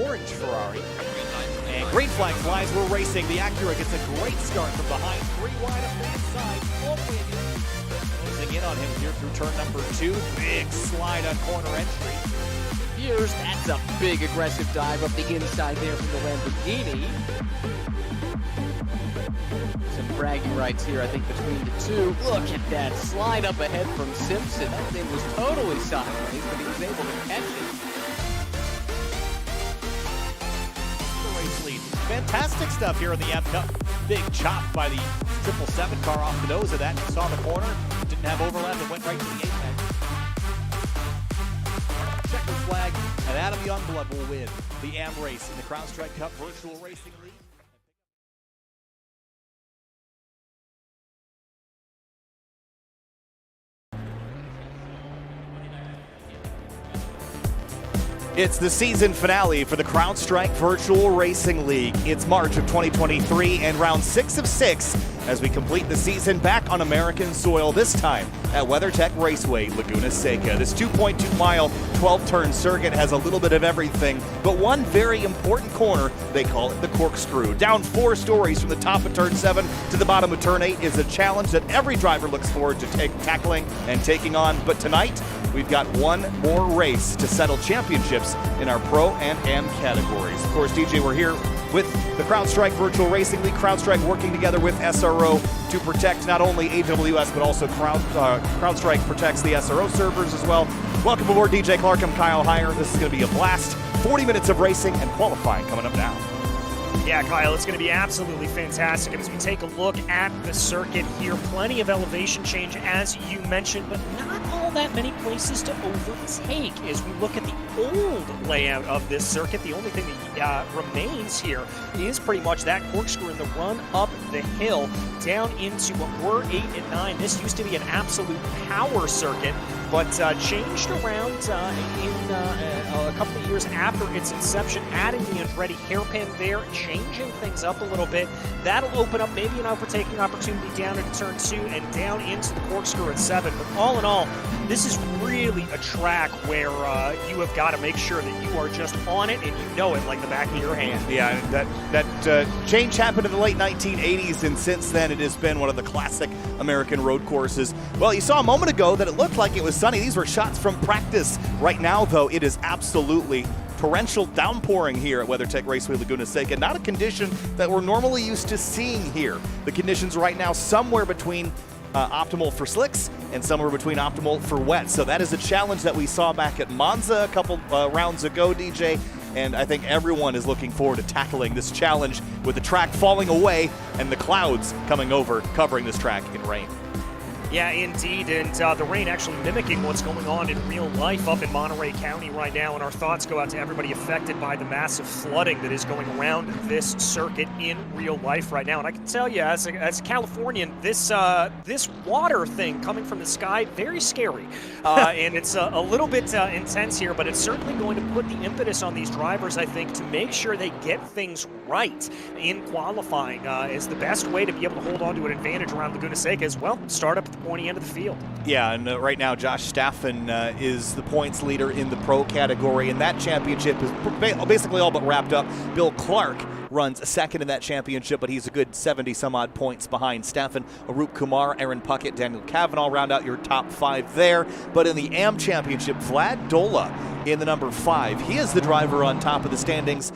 orange Ferrari. And green flag flies, we're racing. The Acura gets a great start from behind. 3 wide up the inside. Closing in on him here through turn number 2. Big slide on corner entry. Here's, that's a big aggressive dive up the inside there from the Lamborghini. Some bragging rights here, I think, between the two. Look at that slide up ahead from Simpson. That thing was totally sideways, but he was able to catch it. Race lead. Fantastic stuff here in the M Cup. Big chop by the 777 car off the nose of that. Saw the corner, didn't have overlap, and went right to the apex. Checker flag, and Adam Youngblood will win the AM race in the CrowdStrike Cup Virtual Racing League. It's the season finale for the CrowdStrike Virtual Racing League. It's March of 2023 and round 6 of 6 as we complete the season back on American soil, this time at WeatherTech Raceway Laguna Seca. This 2.2-mile, 12-turn circuit has a little bit of everything, but one very important corner, they call it the corkscrew. Down 4 stories from the top of turn 7 to the bottom of turn 8 is a challenge that every driver looks forward to tackling and taking on. But tonight, we've got one more race to settle championships in our Pro and AM categories. Of course, DJ, we're here with the CrowdStrike Virtual Racing League. CrowdStrike working together with SRO to protect not only AWS, but also CrowdStrike protects the SRO servers as well. Welcome aboard, DJ Clark. I'm Kyle Heyer. This is going to be a blast. 40 minutes of racing and qualifying coming up now. Yeah, Kyle, it's going to be absolutely fantastic. And as we take a look at the circuit here, plenty of elevation change, as you mentioned, but not all that many places to overtake. As we look at the old layout of this circuit, the only thing that remains here is pretty much that corkscrew in the run up the hill down into what were 8 and 9. This used to be an absolute power circuit, but changed around in a couple of years after its inception, adding the Andretti hairpin there, changing things up a little bit. That'll open up maybe an overtaking opportunity down into turn 2 and down into the corkscrew at 7. But all in all, this is really a track where you have got to make sure that you are just on it and you know it like the back of your hand. Yeah, that change happened in the late 1980s, and since then it has been one of the classic American road courses. Well, you saw a moment ago that it looked like it was sunny. These were shots from practice. Right now, though, it is absolutely torrential downpouring here at WeatherTech Raceway Laguna Seca. Not a condition that we're normally used to seeing here. The conditions right now somewhere between optimal for slicks and somewhere between optimal for wet. So that is a challenge that we saw back at Monza a couple rounds ago, DJ. And I think everyone is looking forward to tackling this challenge with the track falling away and the clouds coming over, covering this track in rain. Yeah, indeed, and the rain actually mimicking what's going on in real life up in Monterey County right now, and our thoughts go out to everybody affected by the massive flooding that is going around this circuit in real life right now. And I can tell you, as a Californian, this water thing coming from the sky, very scary, and it's a little bit intense here, but it's certainly going to put the impetus on these drivers, I think, to make sure they get things right in qualifying. Is the best way to be able to hold on to an advantage around Laguna Seca as well. Start up at the pointy end of the field. Yeah, and right now Josh Staffen is the points leader in the pro category, and that championship is basically all but wrapped up. Bill Clark runs second in that championship, but he's a good 70-some-odd points behind Staffen. Arup Kumar, Aaron Puckett, Daniel Cavanaugh round out your top 5 there. But in the AM Championship, Vlad Dola in the number 5. He is the driver on top of the standings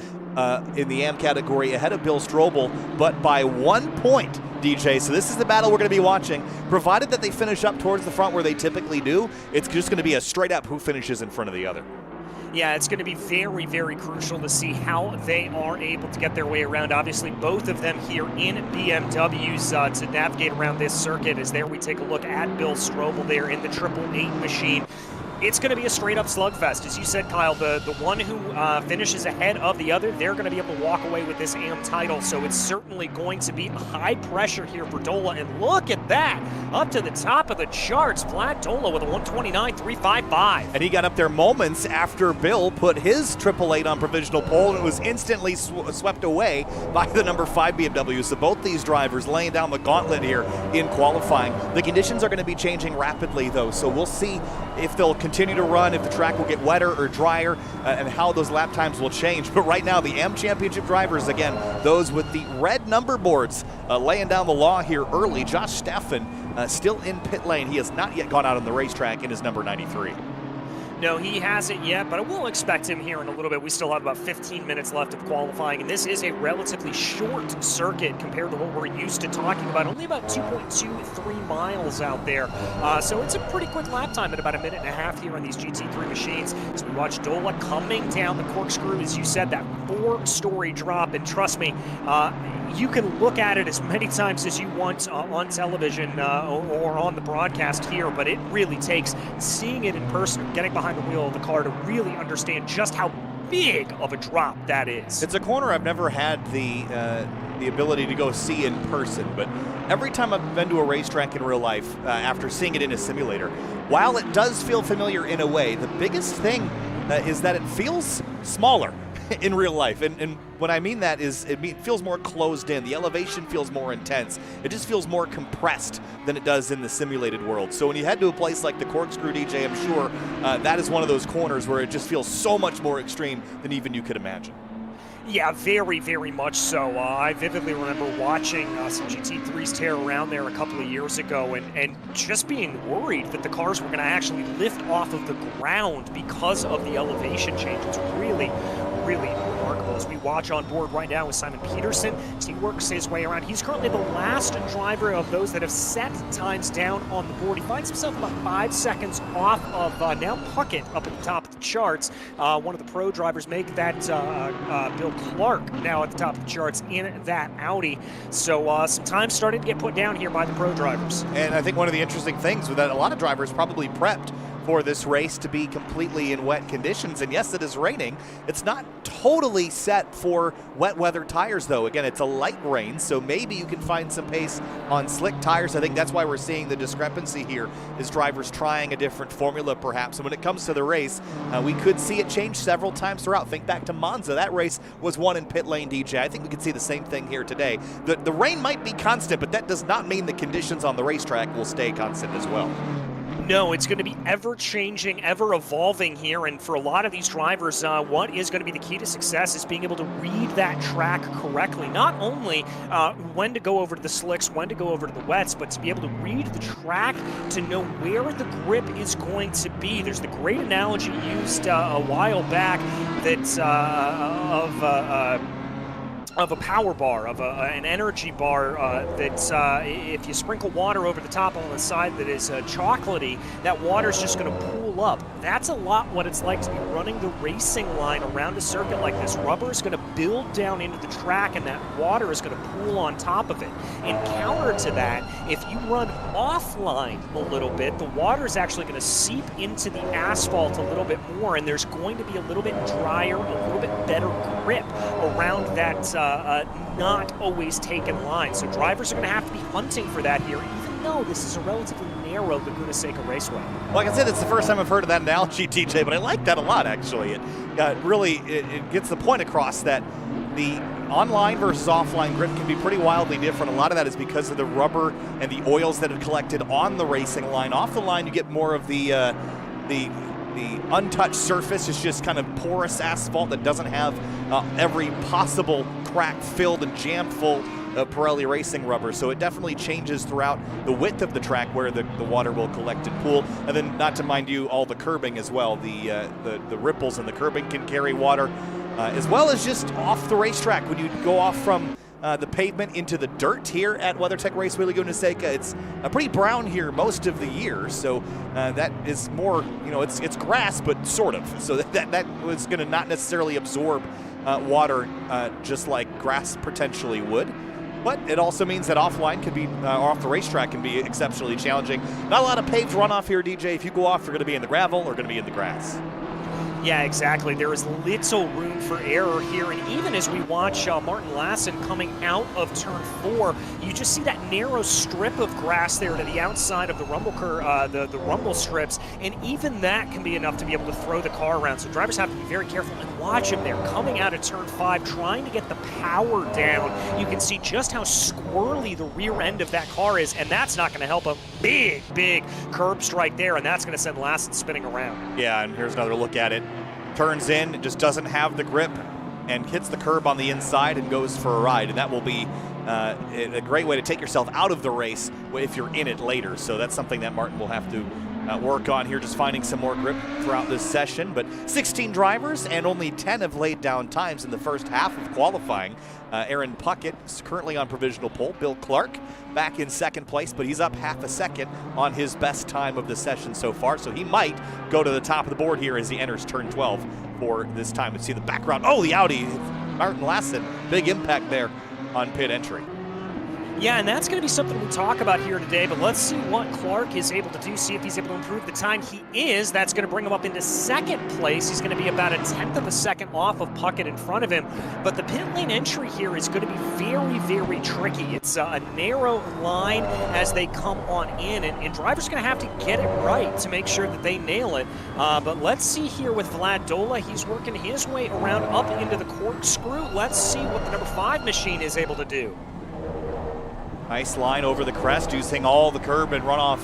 in the AM category, ahead of Bill Strobel, but by 1 point, DJ. So this is the battle we're going to be watching. Provided that they finish up towards the front where they typically do, it's just going to be a straight up who finishes in front of the other. Yeah, it's going to be very, very crucial to see how they are able to get their way around. Obviously, both of them here in BMWs to navigate around this circuit. As there we take a look at Bill Strobel there in the 888 machine. It's going to be a straight-up slugfest. As you said, Kyle, the one who finishes ahead of the other, they're going to be able to walk away with this AM title. So it's certainly going to be high pressure here for Dola. And look at that, up to the top of the charts, Vlad Dola with a 129.355. And he got up there moments after Bill put his 888 on provisional pole, and it was instantly swept away by the number 5 BMW. So both these drivers laying down the gauntlet here in qualifying. The conditions are going to be changing rapidly, though, so we'll see if they'll continue to run, if the track will get wetter or drier, and how those lap times will change. But right now, the AM Championship drivers, again, those with the red number boards, laying down the law here early. Josh Steffen still in pit lane. He has not yet gone out on the racetrack in his number 93. No, he hasn't yet, but I will expect him here in a little bit. We still have about 15 minutes left of qualifying, and this is a relatively short circuit compared to what we're used to talking about. Only about 2.23 miles out there. So it's a pretty quick lap time at about 1.5 minutes here on these GT3 machines. As we watch Dola coming down the corkscrew, as you said, that 4-story drop, and trust me, you can look at it as many times as you want on television or on the broadcast here, but it really takes seeing it in person, getting behind the wheel of the car to really understand just how big of a drop that is. It's a corner I've never had the ability to go see in person, but every time I've been to a racetrack in real life, after seeing it in a simulator, while it does feel familiar in a way, the biggest thing is that it feels smaller in real life. And what I mean that is it feels more closed in. The elevation feels more intense. It just feels more compressed than it does in the simulated world. So when you head to a place like the Corkscrew, DJ, I'm sure that is one of those corners where it just feels so much more extreme than even you could imagine. Yeah, very, very much so. I vividly remember watching some GT3s tear around there a couple of years ago and just being worried that the cars were going to actually lift off of the ground because of the elevation change. It's really, really remarkable. As we watch on board right now with Simon Peterson, as he works his way around. He's currently the last driver of those that have set times down on the board. He finds himself about 5 seconds off of now Puckett up at the top of the charts. One of the pro drivers make that Bill Clark now at the top of the charts in that Audi. So some time starting to get put down here by the pro drivers. And I think one of the interesting things was that a lot of drivers probably prepped for this race to be completely in wet conditions. And yes, it is raining. It's not totally set for wet weather tires, though. Again, it's a light rain, so maybe you can find some pace on slick tires. I think that's why we're seeing the discrepancy here, is drivers trying a different formula, perhaps. And when it comes to the race, we could see it change several times throughout. Think back to Monza. That race was won in pit lane, DJ. I think we could see the same thing here today. The rain might be constant, but that does not mean the conditions on the racetrack will stay constant as well. No, it's going to be ever-changing, ever-evolving here, and for a lot of these drivers, what is going to be the key to success is being able to read that track correctly. Not only when to go over to the slicks, when to go over to the wets, but to be able to read the track to know where the grip is going to be. There's the great analogy used a while back that's of a power bar, of an energy bar that if you sprinkle water over the top on the side that is chocolatey, that water's just going to pool up. That's a lot what it's like to be running the racing line around a circuit like this. Rubber is going to build down into the track, and that water is going to pool on top of it. And counter to that, if you run offline a little bit, the water is actually going to seep into the asphalt a little bit more, and there's going to be a little bit drier, a little bit better grip around that not always taken line. So drivers are going to have to be hunting for that here, even though this is a relatively narrow Laguna Seca raceway. Like I said, it's the first time I've heard of that analogy, TJ, but I like that a lot, actually. It really gets the point across that the online versus offline grip can be pretty wildly different. A lot of that is because of the rubber and the oils that have collected on the racing line. Off the line, you get more of the untouched surface. Is just kind of porous asphalt that doesn't have every possible crack filled and jammed full of Pirelli racing rubber. So it definitely changes throughout the width of the track where the water will collect and pool. And then, not to mind you, all the curbing as well. The ripples in the curbing can carry water, as well as just off the racetrack. When you go off from the pavement into the dirt here at WeatherTech Raceway Laguna Seca, it's pretty brown here most of the year, so that is more, it's grass, but sort of. So that was going to not necessarily absorb water just like grass potentially would. But it also means that offline can be, off the racetrack can be exceptionally challenging. Not a lot of paved runoff here, DJ. If you go off, you're going to be in the gravel or going to be in the grass. Yeah, exactly. There is little room for error here, and even as we watch Martin Lassen coming out of turn 4, you just see that narrow strip of grass there to the outside of the rumble the rumble strips, and even that can be enough to be able to throw the car around. So drivers have to be very careful, and watch him there coming out of turn 5, trying to get the power down. You can see just how squirrely the rear end of that car is, and that's not going to help him. Big curb strike there, and that's going to send Lassen spinning around. Yeah, and here's another look at it. Turns in, just doesn't have the grip, and hits the curb on the inside and goes for a ride. And that will be a great way to take yourself out of the race if you're in it later. So that's something that Martin will have to work on here, just finding some more grip throughout this session. But 16 drivers and only 10 have laid down times in the first half of qualifying. Aaron Puckett is currently on provisional pole. Bill Clark back in second place, but he's up half a second on his best time of the session so far. So he might go to the top of the board here as he enters turn 12 for this time. And see the background. Oh, the Audi. Martin Lassen, big impact there on pit entry. Yeah, and that's going to be something we talk about here today, but let's see what Clark is able to do, see if he's able to improve the time he is. That's going to bring him up into second place. He's going to be about 1/10 of a second off of Puckett in front of him, but the pit lane entry here is going to be very tricky. It's a narrow line as they come on in, and drivers are going to have to get it right to make sure that they nail it. But let's see here with Vlad Dola. He's working his way around up into the corkscrew. Let's see what the number 5 machine is able to do. Nice line over the crest, using all the curb and runoff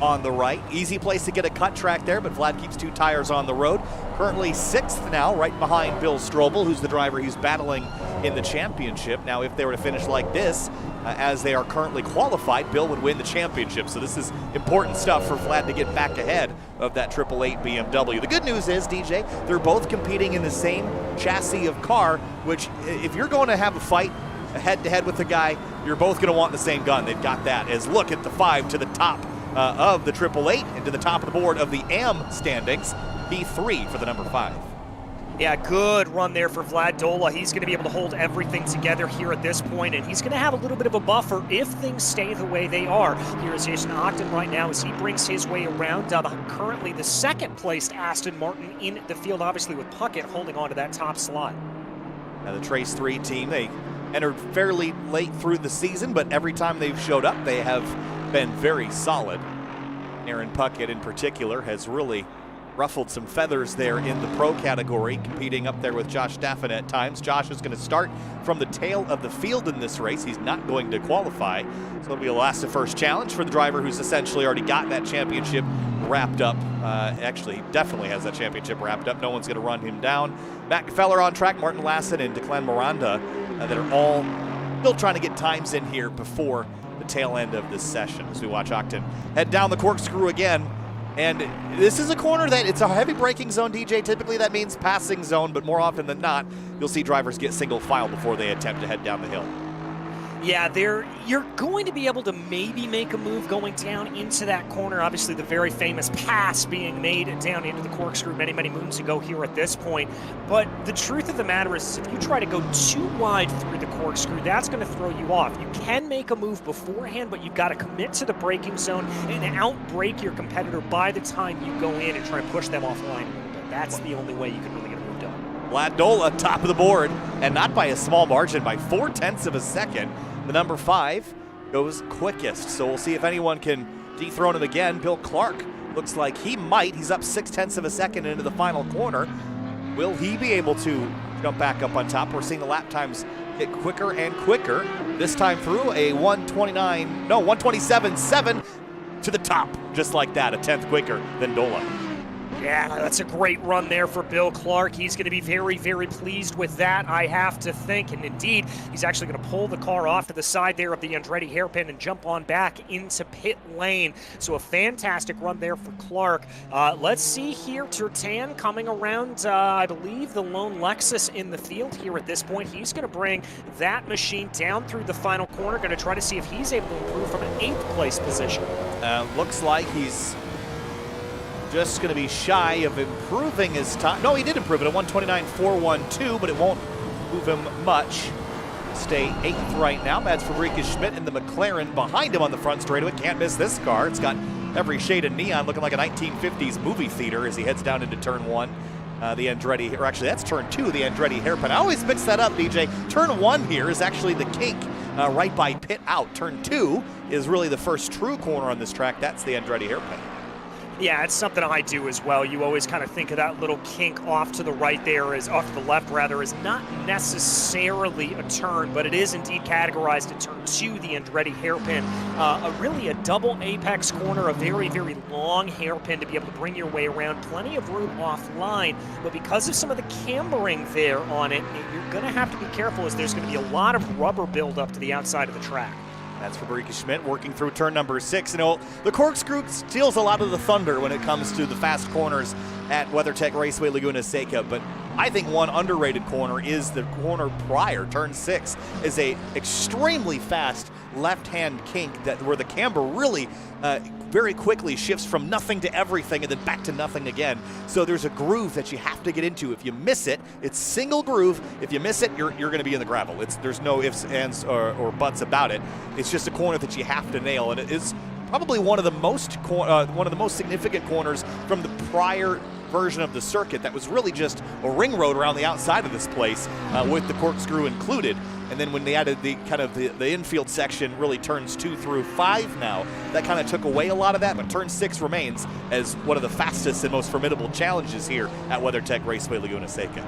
on the right. Easy place to get a cut track there, but Vlad keeps 2 tires on the road. Currently 6th now, right behind Bill Strobel, who's the driver he's battling in the championship. Now, if they were to finish like this, as they are currently qualified, Bill would win the championship. So this is important stuff for Vlad to get back ahead of that 888 BMW. The good news is, DJ, they're both competing in the same chassis of car, which if you're going to have a fight head-to-head with the guy, you're both going to want the same gun. They've got that. As look at the 5 to the top of the 888 and to the top of the board of the AM standings. P3 for the number 5. Yeah, good run there for Vlad Dola. He's going to be able to hold everything together here at this point, and he's going to have a little bit of a buffer if things stay the way they are. Here is Jason Ogden right now as he brings his way around currently the second-placed Aston Martin in the field, obviously with Puckett holding on to that top slot. Now the Trace 3 team, they entered fairly late through the season, but every time they've showed up, they have been very solid. Aaron Puckett in particular has really ruffled some feathers there in the pro category, competing up there with Josh Staffen at times. Josh is going to start from the tail of the field in this race. He's not going to qualify, so it'll be a last to first challenge for the driver who's essentially already got that championship wrapped up. Actually, definitely has that championship wrapped up. No one's going to run him down. Matt Feller on track, Martin Lassen and Declan Miranda that are all still trying to get times in here before the tail end of this session as we watch Ogden head down the corkscrew again. And this is a corner that it's a heavy braking zone, DJ. Typically that means passing zone, but more often than not, you'll see drivers get single file before they attempt to head down the hill. Yeah, you're going to be able to maybe make a move going down into that corner. Obviously, the very famous pass being made down into the corkscrew many moons ago here at this point. But the truth of the matter is, if you try to go too wide through the corkscrew, that's going to throw you off. You can make a move beforehand, but you've got to commit to the braking zone and outbrake your competitor by the time you go in and try and push them offline a little bit. That's the only way you can really get a move done. Vlad Dola, top of the board, and not by a small margin, by 0.4 of a second. The number 5 goes quickest, so we'll see if anyone can dethrone him again. Bill Clark looks like he might. He's up 0.6 of a second into the final corner. Will he be able to jump back up on top? We're seeing the lap times get quicker and quicker. This time through a 127.7 to the top, just like that, 1/10 quicker than Dola. Yeah, that's a great run there for Bill Clark. He's going to be very pleased with that, I have to think. And indeed, he's actually going to pull the car off to the side there of the Andretti hairpin and jump on back into pit lane. So a fantastic run there for Clark. Let's see here, Turtan coming around, I believe, the lone Lexus in the field here at this point. He's going to bring that machine down through the final corner, going to try to see if he's able to improve from an 8th place position. Looks like he's just going to be shy of improving his time. No, he did improve it at 129.412, but it won't move him much. Stay 8th right now. Mads Fabricus Schmidt in the McLaren behind him on the front straightaway. Can't miss this car. It's got every shade of neon, looking like a 1950s movie theater as he heads down into turn 1. the Andretti, or actually that's turn 2, the Andretti hairpin. I always mix that up, DJ. Turn 1 here is actually the kink right by pit out. Turn 2 is really the first true corner on this track. That's the Andretti hairpin. Yeah, it's something I do as well. You always kind of think of that little kink off to the right there, as off to the left rather, as not necessarily a turn, but it is indeed categorized as turn 2, the Andretti hairpin. Really a double apex corner, a very, very long hairpin to be able to bring your way around. Plenty of room offline, but because of some of the cambering there on it, you're going to have to be careful, as there's going to be a lot of rubber buildup to the outside of the track. That's Fabrica Schmidt working through turn number 6. You know, the corkscrew steals a lot of the thunder when it comes to the fast corners at WeatherTech Raceway Laguna Seca, but I think one underrated corner is the corner prior. Turn 6 is a extremely fast left-hand kink where the camber really very quickly shifts from nothing to everything and then back to nothing again. So there's a groove that you have to get into. If you miss it, it's single groove. If you miss it, you're going to be in the gravel. There's no ifs, ands, or buts about it. It's just a corner that you have to nail, and it is probably one of the most significant corners from the prior version of the circuit that was really just a ring road around the outside of this place with the corkscrew included. And then when they added the infield section, really turns 2 through 5 now, that kind of took away a lot of that, but turn 6 remains as one of the fastest and most formidable challenges here at WeatherTech Raceway Laguna Seca.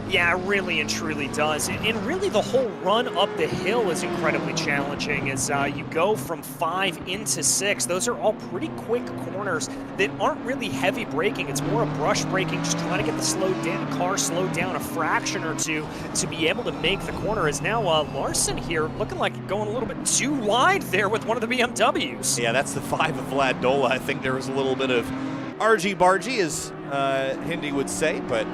Yeah, it really and truly does. And really the whole run up the hill is incredibly challenging as you go from 5 into 6. Those are all pretty quick corners that aren't really heavy braking. It's more a brush braking, just trying to get the car slowed down a fraction or two to be able to make the corner. As now Larson here looking like going a little bit too wide there with one of the BMWs. Yeah, that's the 5 of Vlad Dola. I think there was a little bit of argy-bargy, as Hindi would say, but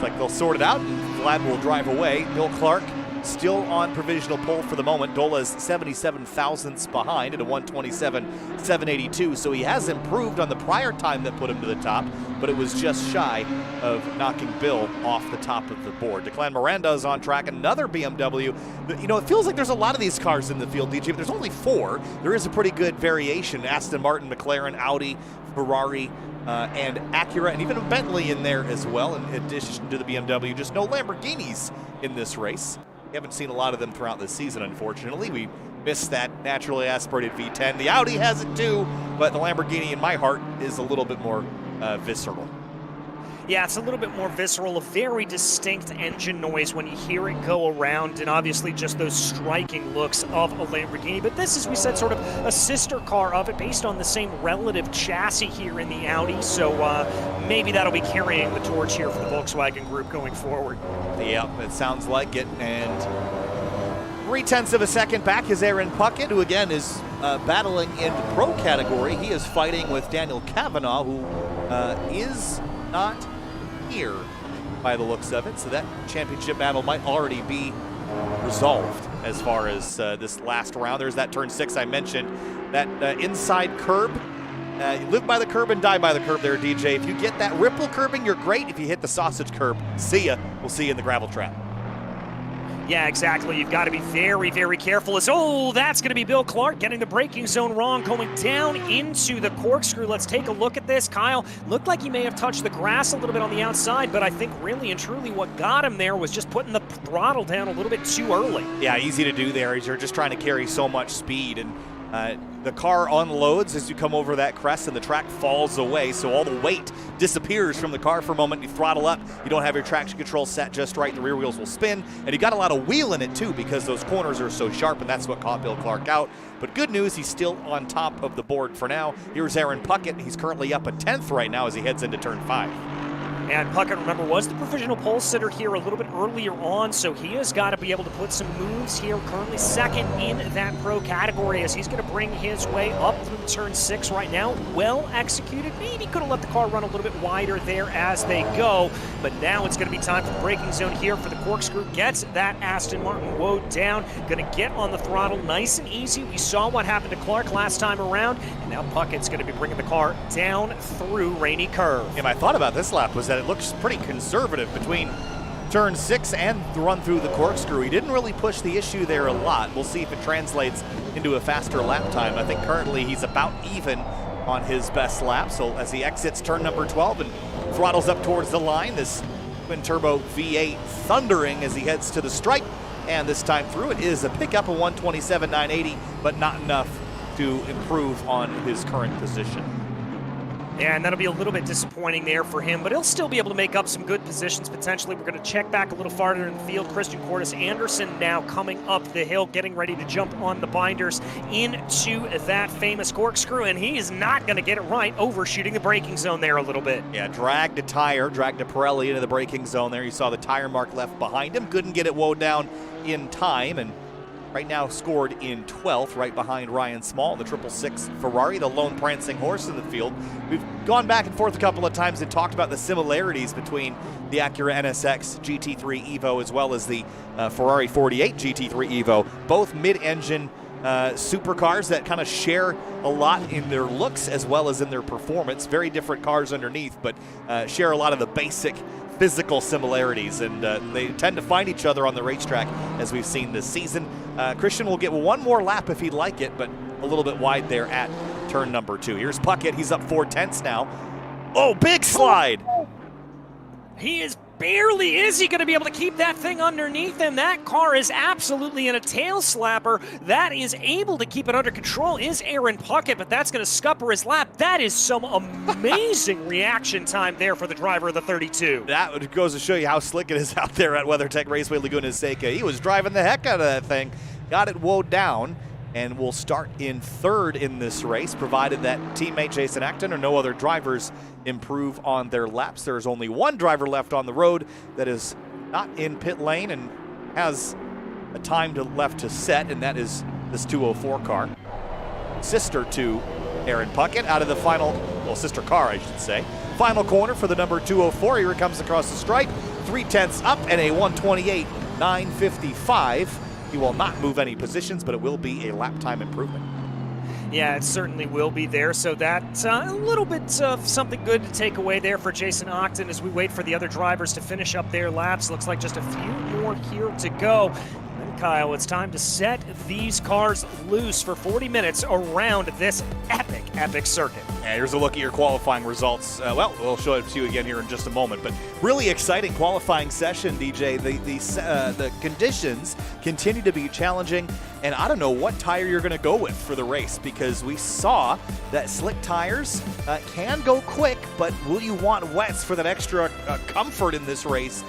like they'll sort it out, and Vlad will drive away. Bill Clark still on provisional pole for the moment. Dola's 77 thousandths behind at a 127.782, so he has improved on the prior time that put him to the top, but it was just shy of knocking Bill off the top of the board. Declan Miranda is on track, another BMW. You know, it feels like there's a lot of these cars in the field, DJ, but there's only 4. There is a pretty good variation. Aston Martin, McLaren, Audi, Ferrari, and Acura, and even a Bentley in there as well, in addition to the BMW. Just no Lamborghinis in this race. We haven't seen a lot of them throughout the season, unfortunately. We missed that naturally aspirated V10. The Audi has it too, but the Lamborghini in my heart is a little bit more visceral. Yeah, it's a little bit more visceral, a very distinct engine noise when you hear it go around, and obviously just those striking looks of a Lamborghini. But this, as we said, sort of a sister car of it, based on the same relative chassis here in the Audi, so maybe that'll be carrying the torch here for the Volkswagen Group going forward. Yep, it sounds like it, and 0.3 of a second back is Aaron Puckett, who again is battling in the pro category. He is fighting with Daniel Kavanaugh, who is not here by the looks of it, so that championship battle might already be resolved as far as this last round. There's that turn 6 I mentioned, that inside curb. You live by the curb and die by the curb there, DJ. If you get that ripple curbing, you're great. If you hit the sausage curb, see ya. We'll see you in the gravel trap. Yeah, exactly. You've got to be very, very careful. As that's going to be Bill Clark getting the braking zone wrong, going down into the corkscrew. Let's take a look at this. Kyle looked like he may have touched the grass a little bit on the outside, but I think really and truly what got him there was just putting the throttle down a little bit too early. Yeah, easy to do there. You're just trying to carry so much speed, and the car unloads as you come over that crest and the track falls away, so all the weight disappears from the car for a moment. You throttle up, you don't have your traction control set just right, the rear wheels will spin, and you got a lot of wheel in it too because those corners are so sharp, and that's what caught Bill Clark out. But good news, he's still on top of the board for now. Here's Aaron Puckett. He's currently up a 10th right now as he heads into turn 5. And Puckett, remember, was the provisional pole sitter here a little bit earlier on, so he has got to be able to put some moves here. Currently second in that pro category as he's going to bring his way up through turn 6 right now. Well executed. Maybe could have let the car run a little bit wider there as they go, but now it's going to be time for the braking zone here for the corkscrew. Gets that Aston Martin woed down. Going to get on the throttle nice and easy. We saw what happened to Clark last time around, and now Puckett's going to be bringing the car down through Rainy Curve. And I thought about this lap was that it looks pretty conservative between turn 6 and the run through the corkscrew. He didn't really push the issue there a lot. We'll see if it translates into a faster lap time. I think currently he's about even on his best lap, so as he exits turn number 12 and throttles up towards the line. This twin-turbo V8 thundering as he heads to the stripe. And this time through, it is a pickup of 127.980, but not enough to improve on his current position. Yeah, and that'll be a little bit disappointing there for him, but he'll still be able to make up some good positions potentially. We're going to check back a little farther in the field. Christian Cordes Anderson now coming up the hill, getting ready to jump on the binders into that famous corkscrew, and he is not going to get it right, overshooting the braking zone there a little bit. Yeah, dragged a Pirelli into the braking zone there. You saw the tire mark left behind him. Couldn't get it wound down in time, and right now scored in 12th, right behind Ryan Small, the 666 Ferrari, the lone prancing horse in the field. We've gone back and forth a couple of times and talked about the similarities between the Acura NSX GT3 Evo as well as the Ferrari 48 GT3 Evo, both mid-engine supercars that kind of share a lot in their looks as well as in their performance. Very different cars underneath, but share a lot of the basic physical similarities, and they tend to find each other on the racetrack as we've seen this season. Christian will get one more lap if he'd like it, but a little bit wide there at turn number 2. Here's Puckett. He's up 4/10 now. Oh, big slide. He is barely, is he going to be able to keep that thing underneath him? That car is absolutely in a tail slapper. That is able to keep it under control is Aaron Puckett, but that's going to scupper his lap. That is some amazing reaction time there for the driver of the 32. That goes to show you how slick it is out there at WeatherTech Raceway Laguna Seca. He was driving the heck out of that thing, got it wound down, and will start in 3rd in this race, provided that teammate Jason Acton or no other drivers improve on their laps. There is only one driver left on the road that is not in pit lane and has a time left to set, and that is this 204 car. Sister to Aaron Puckett out of the final, well, sister car, I should say. Final corner for the number 204. Here it comes across the stripe. 3/10 up and a 128.955. He will not move any positions, but it will be a lap time improvement. Yeah, it certainly will be there. So that's a little bit of something good to take away there for Jason Octon as we wait for the other drivers to finish up their laps. Looks like just a few more here to go. And then, Kyle, it's time to set these cars loose for 40 minutes around this epic circuit. And here's a look at your qualifying results. Well, we'll show it to you again here in just a moment, but really exciting qualifying session, DJ. The conditions continue to be challenging, and I don't know what tire you're going to go with for the race, because we saw that slick tires can go quick, but will you want wets for that extra comfort in this race,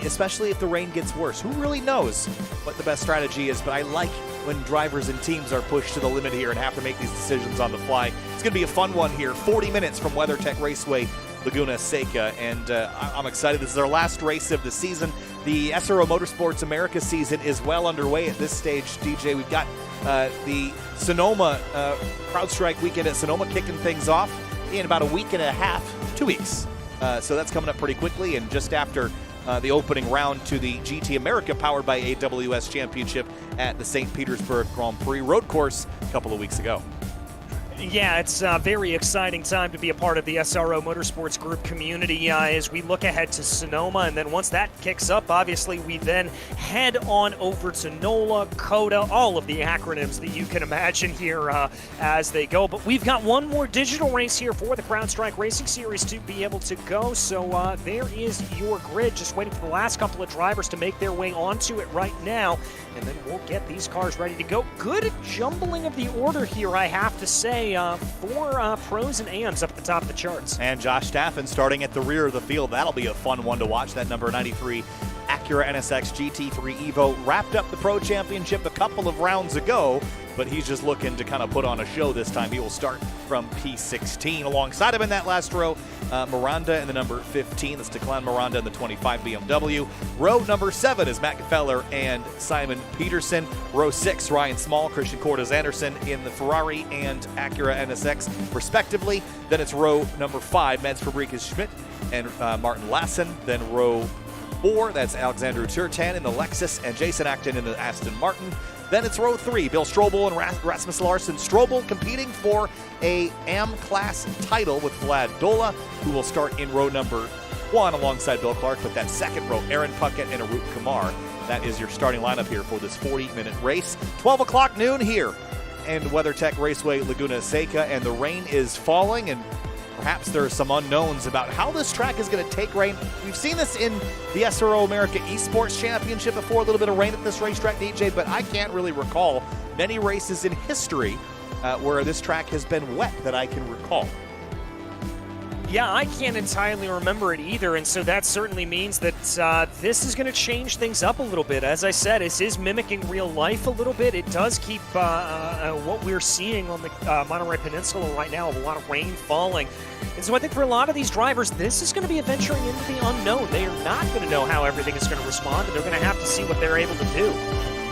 especially if the rain gets worse? Who really knows what the best strategy is, but I like when drivers and teams are pushed to the limit here and have to make these decisions on the fly. It's going to be a fun one here. 40 minutes from WeatherTech Raceway Laguna Seca, and I'm excited. This is our last race of the season. The SRO Motorsports America season is well underway at this stage, DJ. We've got the Sonoma CrowdStrike weekend at Sonoma kicking things off in about a week and a half, 2 weeks. So that's coming up pretty quickly, and just after the opening round to the GT America powered by AWS Championship at the St. Petersburg Grand Prix road course a couple of weeks ago. Yeah, it's a very exciting time to be a part of the SRO Motorsports Group community as we look ahead to Sonoma, and then once that kicks up, obviously we then head on over to NOLA, CODA, all of the acronyms that you can imagine here as they go. But we've got one more digital race here for the CrowdStrike Racing Series to be able to go, so there is your grid, just waiting for the last couple of drivers to make their way onto it right now, and then we'll get these cars ready to go. Good jumbling of the order here, I have to say. 4 pros and AMs up at the top of the charts. And Josh Staffen starting at the rear of the field. That'll be a fun one to watch. That number 93 Acura NSX GT3 Evo wrapped up the Pro Championship a couple of rounds ago, but he's just looking to kind of put on a show this time. He will start from P16. Alongside him in that last row, Miranda in the number 15. That's Declan Miranda in the 25 BMW. Row number 7 is Matt Gefeller and Simon Peterson. Row 6, Ryan Small, Christian Cordes Anderson in the Ferrari and Acura NSX, respectively. Then it's row number 5, Mads Fabricas-Schmidt and Martin Lassen. Then row 4, that's Alexander Turtan in the Lexus and Jason Acton in the Aston Martin. Then it's row 3, Bill Strobel and Rasmus Larsen. Strobel competing for a AM-class title with Vlad Dola, who will start in row number 1 alongside Bill Clark. But that second row, Aaron Puckett and Arut Kumar. That is your starting lineup here for this 40-minute race. 12 o'clock noon here in WeatherTech Raceway Laguna Seca, and the rain is falling, and perhaps there are some unknowns about how this track is going to take rain. We've seen this in the SRO America Esports Championship before, a little bit of rain at this racetrack, DJ, but I can't really recall many races in history where this track has been wet that I can recall. Yeah, I can't entirely remember it either, and so that certainly means that this is going to change things up a little bit. As I said, this is mimicking real life a little bit. It does keep what we're seeing on the Monterey Peninsula right now, of a lot of rain falling. And so I think for a lot of these drivers, this is going to be venturing into the unknown. They are not going to know how everything is going to respond, and they're going to have to see what they're able to do.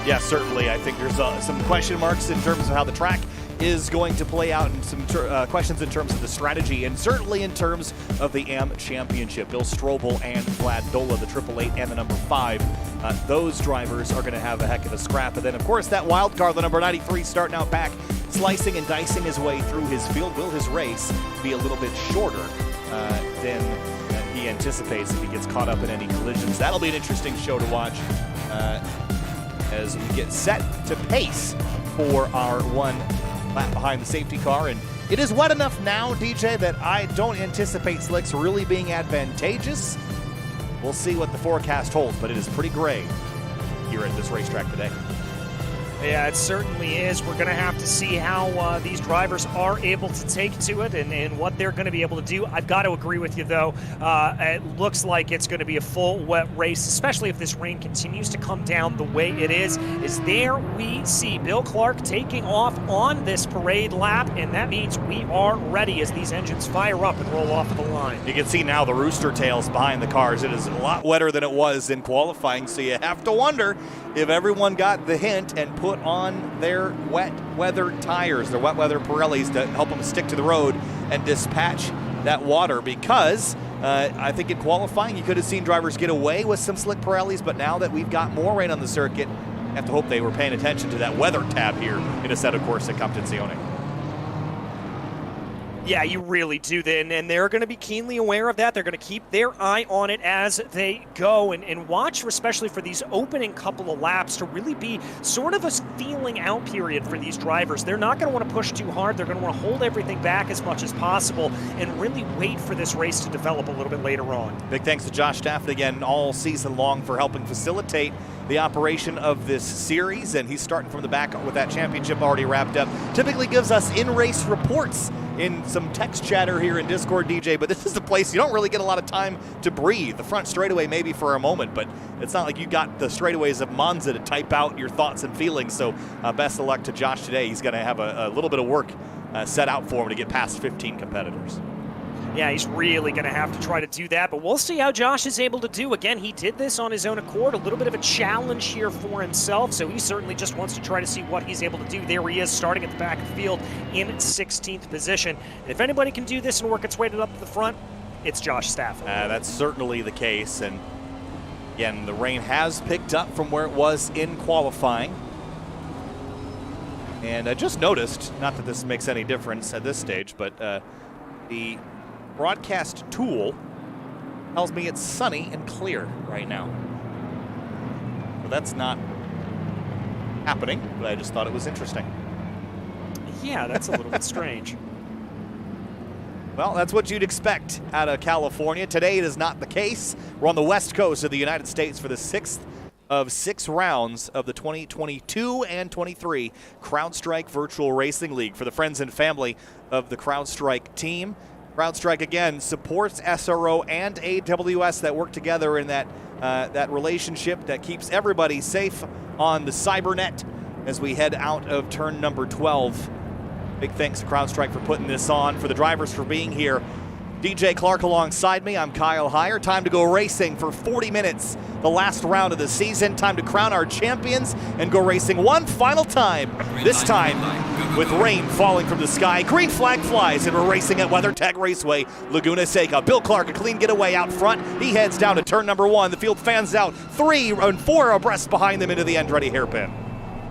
Yeah, certainly. I think there's some question marks in terms of how the track is going to play out, and some questions in terms of the strategy, and certainly in terms of the AM Championship. Bill Strobel and Vlad Dola, the 888 and the number 5, those drivers are going to have a heck of a scrap. And then, of course, that wild card, the number 93, starting out back, slicing and dicing his way through his field. Will his race be a little bit shorter than he anticipates if he gets caught up in any collisions? That'll be an interesting show to watch as we get set to pace for our one lap behind the safety car. And it is wet enough now, DJ, that I don't anticipate slicks really being advantageous. We'll see what the forecast holds, but it is pretty gray here at this racetrack today. Yeah, it certainly is. We're going to have to see how these drivers are able to take to it and what they're going to be able to do. I've got to agree with you, though. It looks like it's going to be a full wet race, especially if this rain continues to come down the way it is. There we see Bill Clark taking off on this parade lap, and that means we are ready as these engines fire up and roll off the line. You can see now the rooster tails behind the cars. It is a lot wetter than it was in qualifying, so you have to wonder if everyone got the hint and put on their wet weather tires, their wet weather Pirellis, to help them stick to the road and dispatch that water, because I think in qualifying you could have seen drivers get away with some slick Pirellis, but now that we've got more rain on the circuit, I have to hope they were paying attention to that weather tab here in Assetto Corsa Competizione. Yeah, you really do, and they're going to be keenly aware of that. They're going to keep their eye on it as they go and watch, especially for these opening couple of laps, to really be sort of a feeling out period for these drivers. They're not going to want to push too hard. They're going to want to hold everything back as much as possible and really wait for this race to develop a little bit later on. Big thanks to Josh Stafford again all season long for helping facilitate the operation of this series, and he's starting from the back with that championship already wrapped up. Typically gives us in-race reports in some text chatter here in Discord, DJ, but this is the place you don't really get a lot of time to breathe. The front straightaway maybe for a moment, but it's not like you got the straightaways of Monza to type out your thoughts and feelings. So best of luck to Josh today. He's going to have a little bit of work set out for him to get past 15 competitors. Yeah, he's really going to have to try to do that, but we'll see how Josh is able to do. Again, he did this on his own accord, a little bit of a challenge here for himself, so he certainly just wants to try to see what he's able to do. There he is, starting at the back of the field in 16th position. And if anybody can do this and work its way up to the front, it's Josh Stafford. That's certainly the case, and again, the rain has picked up from where it was in qualifying. And I just noticed, not that this makes any difference at this stage, but the broadcast tool tells me it's sunny and clear right now. So that's not happening, but I just thought it was interesting. Yeah, that's a little bit strange. Well, that's what you'd expect out of California. Today it is not the case. We're on the west coast of the United States for the 6th of 6 rounds of the 2022 and 23 CrowdStrike Virtual Racing League. For the friends and family of the CrowdStrike team, CrowdStrike, again, supports SRO and AWS that work together in that relationship that keeps everybody safe on the cybernet as we head out of turn number 12. Big thanks to CrowdStrike for putting this on, for the drivers for being here. DJ Clark alongside me. I'm Kyle Heyer. Time to go racing for 40 minutes. The last round of the season. Time to crown our champions and go racing one final time. This time with rain falling from the sky. Green flag flies, and we're racing at WeatherTech Raceway Laguna Seca. Bill Clark, a clean getaway out front. He heads down to turn number 1. The field fans out 3 and 4 abreast behind them into the Andretti hairpin.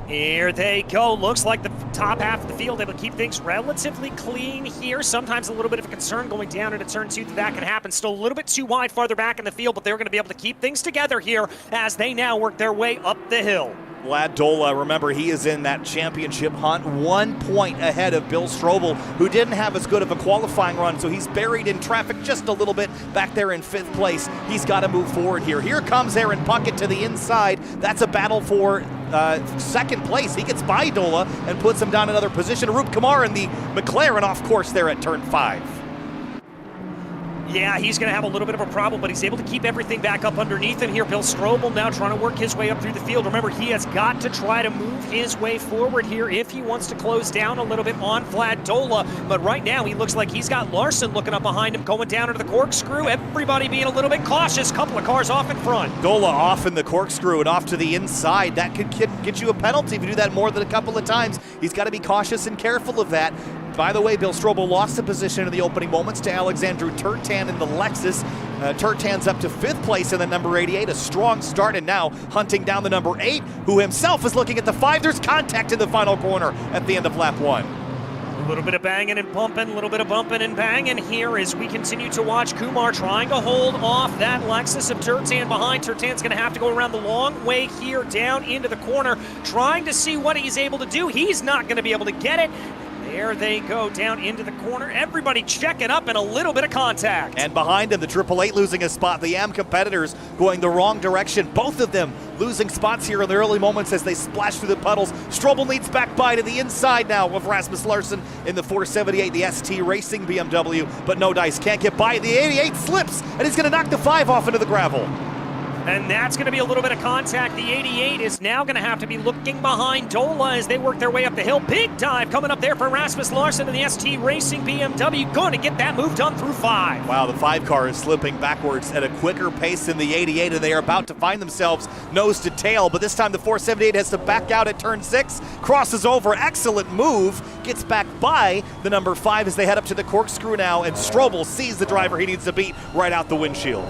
Here they go. Looks like the top half of the field able to keep things relatively clean here. Sometimes a little bit of a concern going down into turn 2 that can happen. Still a little bit too wide farther back in the field, but they're going to be able to keep things together here as they now work their way up the hill. Vlad Dola, remember, he is in that championship hunt, 1 point ahead of Bill Strobel, who didn't have as good of a qualifying run, so he's buried in traffic just a little bit back there in 5th place. He's got to move forward here. Here comes Aaron Puckett to the inside. That's a battle for 2nd place. He gets by Dola and puts him down another position. Arup Kumar in the McLaren off course there at turn 5. Yeah, he's going to have a little bit of a problem, but he's able to keep everything back up underneath him here. Bill Strobel now trying to work his way up through the field. Remember, he has got to try to move his way forward here if he wants to close down a little bit on Vlad Dola. But right now, he looks like he's got Larson looking up behind him, going down into the corkscrew. Everybody being a little bit cautious. Couple of cars off in front. Dola off in the corkscrew and off to the inside. That could get you a penalty if you do that more than a couple of times. He's got to be cautious and careful of that. By the way, Bill Strobel lost the position in the opening moments to Alexandru Turtan in the Lexus. Turtan's up to 5th place in the number 88, a strong start, and now hunting down the number 8, who himself is looking at the 5. There's contact in the final corner at the end of lap 1. A little bit of banging and bumping, a little bit of bumping and banging here as we continue to watch Kumar trying to hold off that Lexus of Turtan behind. Turtan's going to have to go around the long way here down into the corner, trying to see what he's able to do. He's not going to be able to get it. There they go down into the corner. Everybody checking up and a little bit of contact. And behind him, the 888 losing a spot. The AM competitors going the wrong direction. Both of them losing spots here in the early moments as they splash through the puddles. Strobel leads back by to the inside now of Rasmus Larson in the 478, the ST Racing BMW. But no dice, can't get by. The 88 slips, and he's going to knock the 5 off into the gravel. And that's going to be a little bit of contact. The 88 is now going to have to be looking behind Dola as they work their way up the hill. Big dive coming up there for Rasmus Larson and the ST Racing BMW. Going to get that move done through 5. Wow, the 5 car is slipping backwards at a quicker pace than the 88, and they are about to find themselves nose to tail. But this time the 478 has to back out at turn 6, crosses over, excellent move, gets back by the number 5 as they head up to the corkscrew now, and Strobel sees the driver he needs to beat right out the windshield.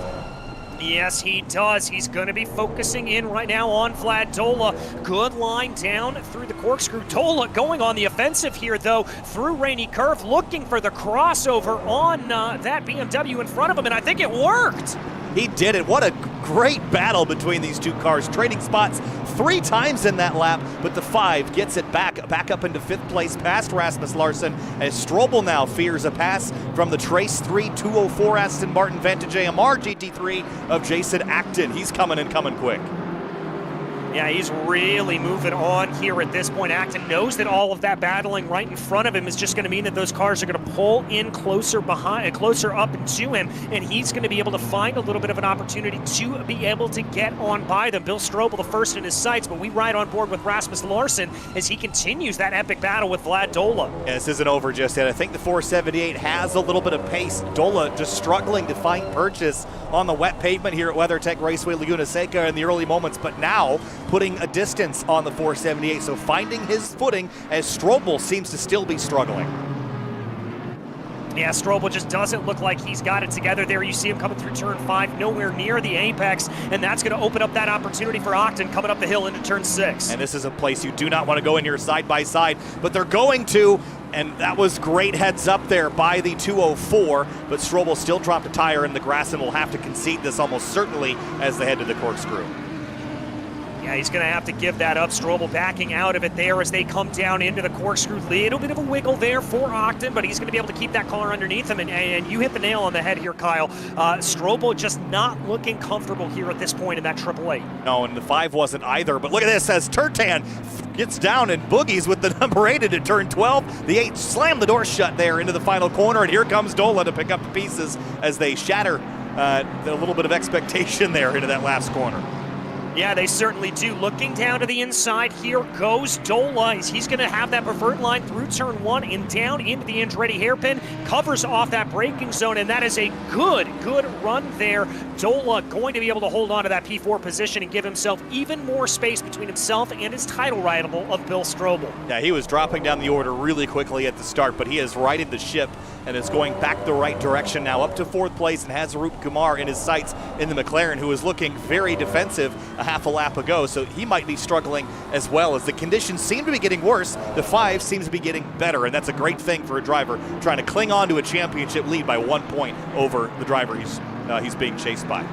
Yes, he does. He's going to be focusing in right now on Vlad Dola. Good line down through the corkscrew. Dola going on the offensive here, though, through Rainy Curve, looking for the crossover on that BMW in front of him, and I think it worked. He did it. What a great battle between these 2 cars, trading spots 3 times in that lap, but the 5 gets it back up into 5th place past Rasmus Larson as Strobel now fears a pass from the Trace 3 204 Aston Martin Vantage AMR GT3 of Jason Acton. He's coming and coming quick. Yeah, he's really moving on here at this point. Acton knows that all of that battling right in front of him is just going to mean that those cars are going to pull in closer up into him, and he's going to be able to find a little bit of an opportunity to be able to get on by them. Bill Strobel the first in his sights, but we ride on board with Rasmus Larson as he continues that epic battle with Vlad Dola. Yeah, this isn't over just yet. I think the 478 has a little bit of pace. Dola just struggling to find purchase on the wet pavement here at WeatherTech Raceway Laguna Seca in the early moments, but now putting a distance on the 478, so finding his footing as Strobel seems to still be struggling. Yeah, Strobel just doesn't look like he's got it together there. You see him coming through turn 5, nowhere near the apex, and that's going to open up that opportunity for Acton coming up the hill into turn 6. And this is a place you do not want to go in here side by side, but they're going to, and that was great heads up there by the 204, but Strobel still dropped a tire in the grass and will have to concede this almost certainly as they head to the corkscrew. Yeah, he's going to have to give that up. Strobel backing out of it there as they come down into the corkscrew. Little bit of a wiggle there for Acton, but he's going to be able to keep that car underneath him. And you hit the nail on the head here, Kyle. Strobel just not looking comfortable here at this point in that 888. No, and the 5 wasn't either. But look at this as Turtan gets down and boogies with the number 8 into turn 12. The 8 slammed the door shut there into the final corner, and here comes Dola to pick up the pieces as they shatter a little bit of expectation there into that last corner. Yeah, they certainly do. Looking down to the inside, here goes Dola. He's going to have that preferred line through turn 1 and down into the Andretti hairpin. Covers off that braking zone, and that is a good run there. Dola going to be able to hold on to that P4 position and give himself even more space between himself and his title rival of Bill Strobel. Yeah, he was dropping down the order really quickly at the start, but he has righted the ship and is going back the right direction now up to 4th place and has Arup Kumar in his sights in the McLaren, who was looking very defensive a half a lap ago, so he might be struggling as well as the conditions seem to be getting worse. The 5 seems to be getting better, and that's a great thing for a driver trying to cling on to a championship lead by 1 point over the driver he's being chased by.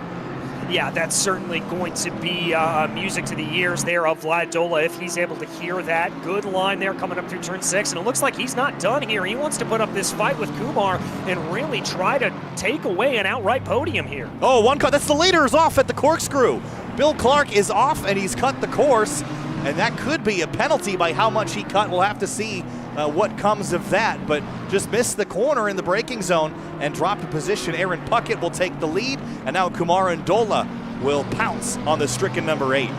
Yeah, that's certainly going to be music to the ears there of Vlad Dola if he's able to hear that. Good line there coming up through turn 6, and it looks like he's not done here. He wants to put up this fight with Kumar and really try to take away an outright podium here. Oh, one cut. That's the leader is off at the corkscrew. Bill Clark is off, and he's cut the course, and that could be a penalty by how much he cut. We'll have to see what comes of that, but just missed the corner in the braking zone and dropped a position. Aaron Puckett will take the lead, and now Kumar Ndola will pounce on the stricken number 8.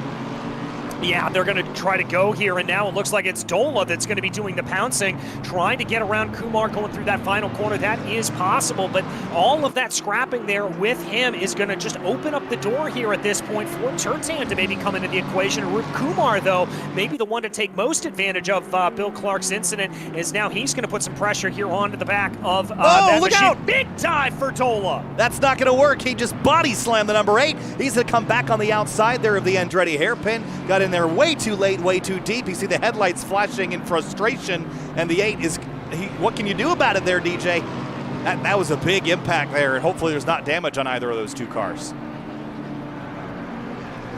Yeah, they're going to try to go here, and now it looks like it's Dola that's going to be doing the pouncing, trying to get around Kumar going through that final corner. That is possible, but all of that scrapping there with him is going to just open up the door here at this point for Turtan to maybe come into the equation. Kumar, though, maybe the one to take most advantage of Bill Clark's incident, is now he's going to put some pressure here onto the back of that look machine. out! Big dive for Dola. That's not going to work. He just body slammed the number 8. He's going to come back on the outside there of the Andretti hairpin. Got in there way too late, way too deep. You see the headlights flashing in frustration, and the 8 is, what can you do about it there, DJ? That was a big impact there, and hopefully there's not damage on either of those two cars.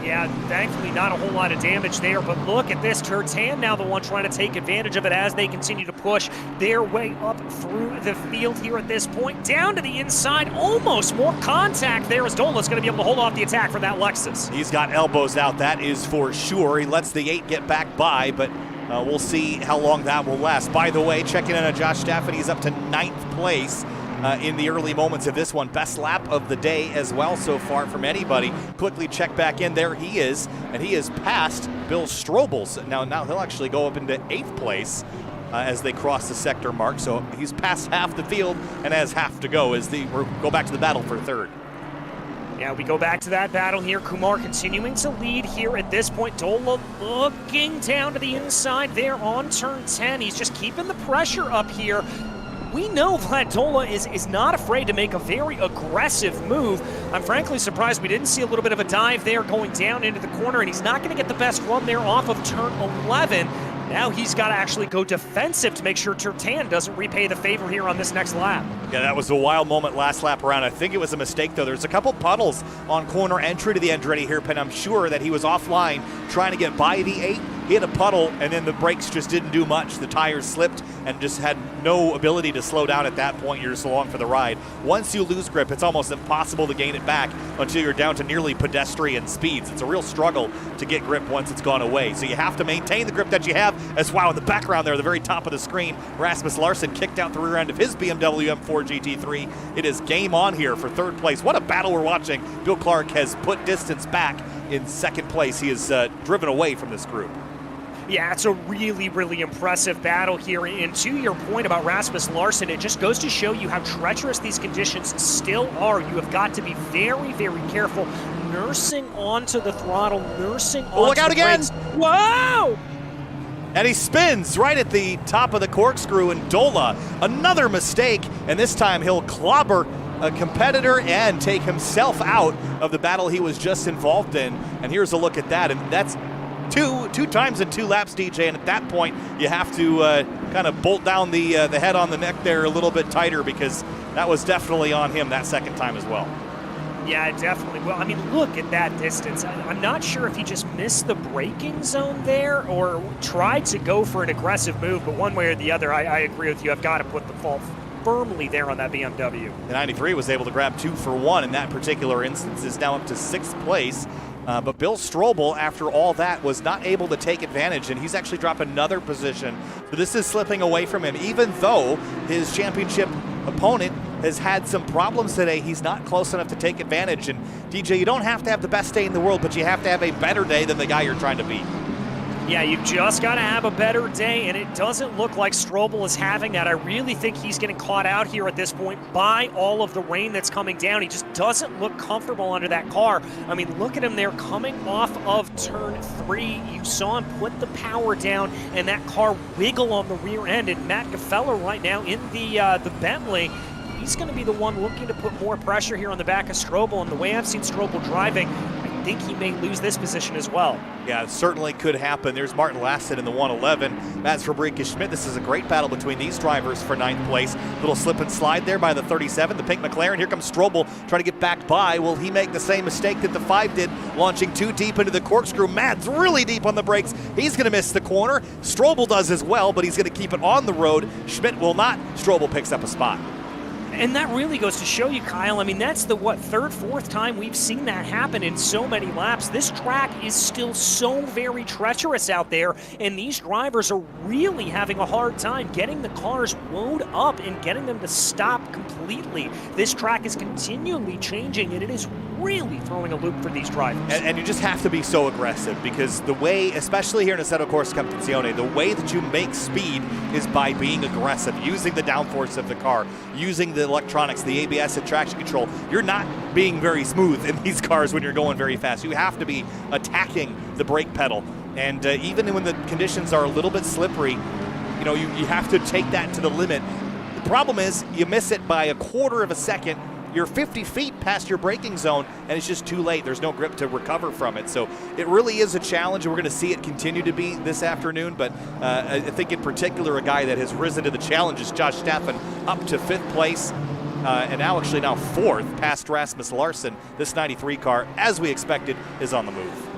Yeah, thankfully not a whole lot of damage there, but look at this. Turtan now the one trying to take advantage of it as they continue to push their way up through the field here at this point. Down to the inside, almost more contact there as Dola's going to be able to hold off the attack from that Lexus. He's got elbows out, that is for sure. He lets the 8 get back by, but we'll see how long that will last. By the way, checking in on Josh Staffen, he's up to 9th place. In the early moments of this one. Best lap of the day as well so far from anybody. Quickly check back in. There he is, and he is past Bill Strobel's. Now he'll actually go up into 8th place as they cross the sector mark. So he's past half the field and has half to go as we go back to the battle for 3rd. Yeah, we go back to that battle here. Kumar continuing to lead here at this point. Dola looking down to the inside there on turn 10. He's just keeping the pressure up here. We know Vlad Dola is not afraid to make a very aggressive move. I'm frankly surprised we didn't see a little bit of a dive there going down into the corner, and he's not going to get the best run there off of turn 11. Now he's got to actually go defensive to make sure Turtan doesn't repay the favor here on this next lap. Yeah, that was a wild moment last lap around. I think it was a mistake, though. There's a couple puddles on corner entry to the Andretti hairpin. I'm sure that he was offline trying to get by the 8, hit a puddle, and then the brakes just didn't do much. The tires slipped and just had no ability to slow down at that point. You're just along for the ride. Once you lose grip, it's almost impossible to gain it back until you're down to nearly pedestrian speeds. It's a real struggle to get grip once it's gone away. So you have to maintain the grip that you have. As wow, in the background there, the very top of the screen, Rasmus Larson kicked out the rear end of his BMW M4 GT3. It is game on here for 3rd place. What a battle we're watching. Bill Clark has put distance back in 2nd place. He is driven away from this group. Yeah, it's a really, really impressive battle here. And to your point about Rasmus Larson, it just goes to show you how treacherous these conditions still are. You have got to be very, very careful, nursing onto the throttle, nursing onto look out the again! brakes. Whoa! And he spins right at the top of the corkscrew, and Dola, another mistake, and this time he'll clobber a competitor and take himself out of the battle he was just involved in. And here's a look at that, and that's two times in 2 laps, DJ, and at that point you have to kind of bolt down the head on the neck there a little bit tighter, because that was definitely on him that 2nd time as well. Yeah, definitely. Well, I mean, look at that distance. I'm not sure if he just missed the braking zone there or tried to go for an aggressive move, but one way or the other, I agree with you. I've got to put the fault firmly there on that BMW. The 93 was able to grab 2 for 1 in that particular instance, is now up to 6th place. But Bill Strobel, after all that, was not able to take advantage, and he's actually dropped another position. So this is slipping away from him. Even though his championship opponent has had some problems today, he's not close enough to take advantage. And DJ, you don't have to have the best day in the world, but you have to have a better day than the guy you're trying to beat. Yeah, you've just got to have a better day, and it doesn't look like Strobel is having that. I really think he's getting caught out here at this point by all of the rain that's coming down. He just doesn't look comfortable under that car. I mean, look at him there coming off of turn 3. You saw him put the power down and that car wiggle on the rear end, and Matt Geffeller right now in the Bentley, he's going to be the one looking to put more pressure here on the back of Strobel. And the way I've seen Strobel driving, I think he may lose this position as well. Yeah, it certainly could happen. There's Martin Lasset in the 111. Mats Fabricus-Schmidt. This is a great battle between these drivers for 9th place. Little slip and slide there by the 37, the pink McLaren. Here comes Strobel trying to get back by. Will he make the same mistake that the 5 did, launching too deep into the corkscrew? Mats really deep on the brakes. He's going to miss the corner. Strobel does as well, but he's going to keep it on the road. Schmidt will not. Strobel picks up a spot. And that really goes to show you, Kyle, I mean, that's the, third, fourth time we've seen that happen in so many laps. This track is still so very treacherous out there, and these drivers are really having a hard time getting the cars wound up and getting them to stop completely. This track is continually changing, and it is really throwing a loop for these drivers. And you just have to be so aggressive, because the way, especially here in Assetto Corsa Competizione, the way that you make speed is by being aggressive, using the downforce of the car, using the electronics, the ABS and traction control. You're not being very smooth in these cars when you're going very fast. You have to be attacking the brake pedal. And even when the conditions are a little bit slippery, you know, you have to take that to the limit. The problem is you miss it by 1/4 of a second. You're 50 feet past your braking zone, and it's just too late. There's no grip to recover from it. So it really is a challenge, and we're going to see it continue to be this afternoon. But I think in particular, a guy that has risen to the challenge is Josh Staffen, up to 5th place, and now 4th, past Rasmus Larsen. This 93 car, as we expected, is on the move.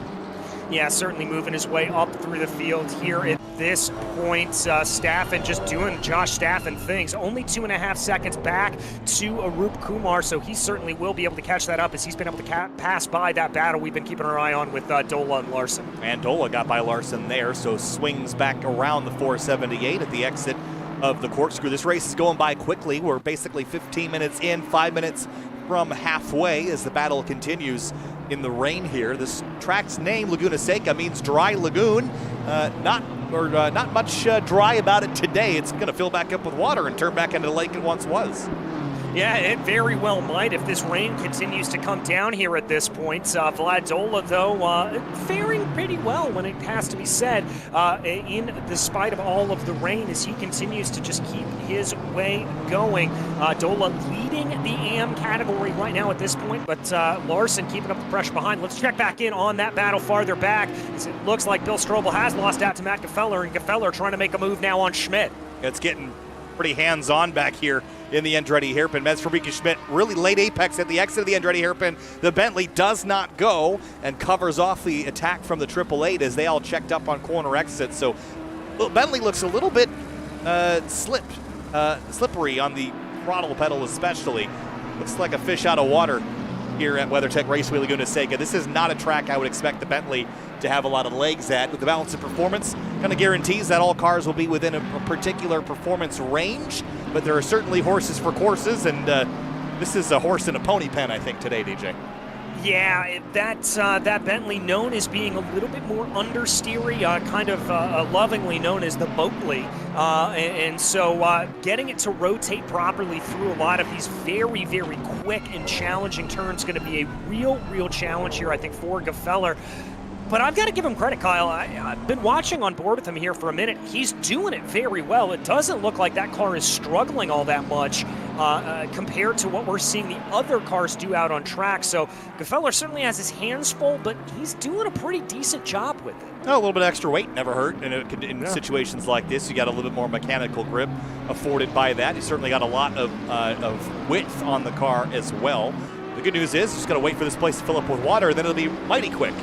Yeah, certainly moving his way up through the field here at this point. Staffen just doing Josh Staffen things. Only 2.5 seconds back to Arup Kumar, so he certainly will be able to catch that up as he's been able to pass by that battle we've been keeping our eye on with Dola and Larson. And Dola got by Larson there, so swings back around the 478 at the exit of the corkscrew. This race is going by quickly. We're basically 15 minutes in, 5 minutes from halfway as the battle continues in the rain here. This track's name, Laguna Seca, means dry lagoon. Not much dry about it today. It's going to fill back up with water and turn back into the lake it once was. Yeah, it very well might if this rain continues to come down here at this point. Vlad Dola, though, faring pretty well when it has to be said, in despite of all of the rain, as he continues to just keep his way going. Dola leading the AM category right now at this point, but Larson keeping up the pressure behind. Let's check back in on that battle farther back, as it looks like Bill Strobel has lost out to Matt Gefeller, and Gefeller trying to make a move now on Schmidt. It's getting pretty hands-on back here in the Andretti hairpin. Mats Fabricus-Schmidt really late apex at the exit of the Andretti hairpin. The Bentley does not go and covers off the attack from the 888 as they all checked up on corner exits. So Bentley looks a little bit slippery on the throttle pedal especially. Looks like a fish out of water here at WeatherTech Raceway Laguna Seca. This is not a track I would expect the Bentley to have a lot of legs at. With the balance of performance, kind of guarantees that all cars will be within a particular performance range, but there are certainly horses for courses, and this is a horse in a pony pen, I think, today, DJ. Yeah, that Bentley, known as being a little bit more understeery, kind of lovingly known as the Boatley, and so getting it to rotate properly through a lot of these very, very quick and challenging turns is going to be a real challenge here, I think, for Gefeller. But I've got to give him credit, Kyle. I've been watching on board with him here for a minute. He's doing it very well. It doesn't look like that car is struggling all that much compared to what we're seeing the other cars do out on track. So Gefeller certainly has his hands full, but he's doing a pretty decent job with it. A little bit extra weight never hurt in situations like this. You got a little bit more mechanical grip afforded by that. You certainly got a lot of width on the car as well. The good news is, just got to wait for this place to fill up with water, and then it'll be mighty quick,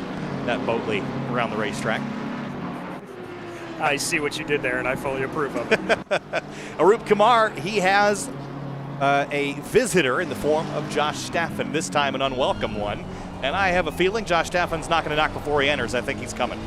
that Boatley around the racetrack. I see what you did there, and I fully approve of it. Arup Kumar, he has a visitor in the form of Josh Staffen, this time an unwelcome one. And I have a feeling Josh Staffen's not going to knock before he enters. I think he's coming.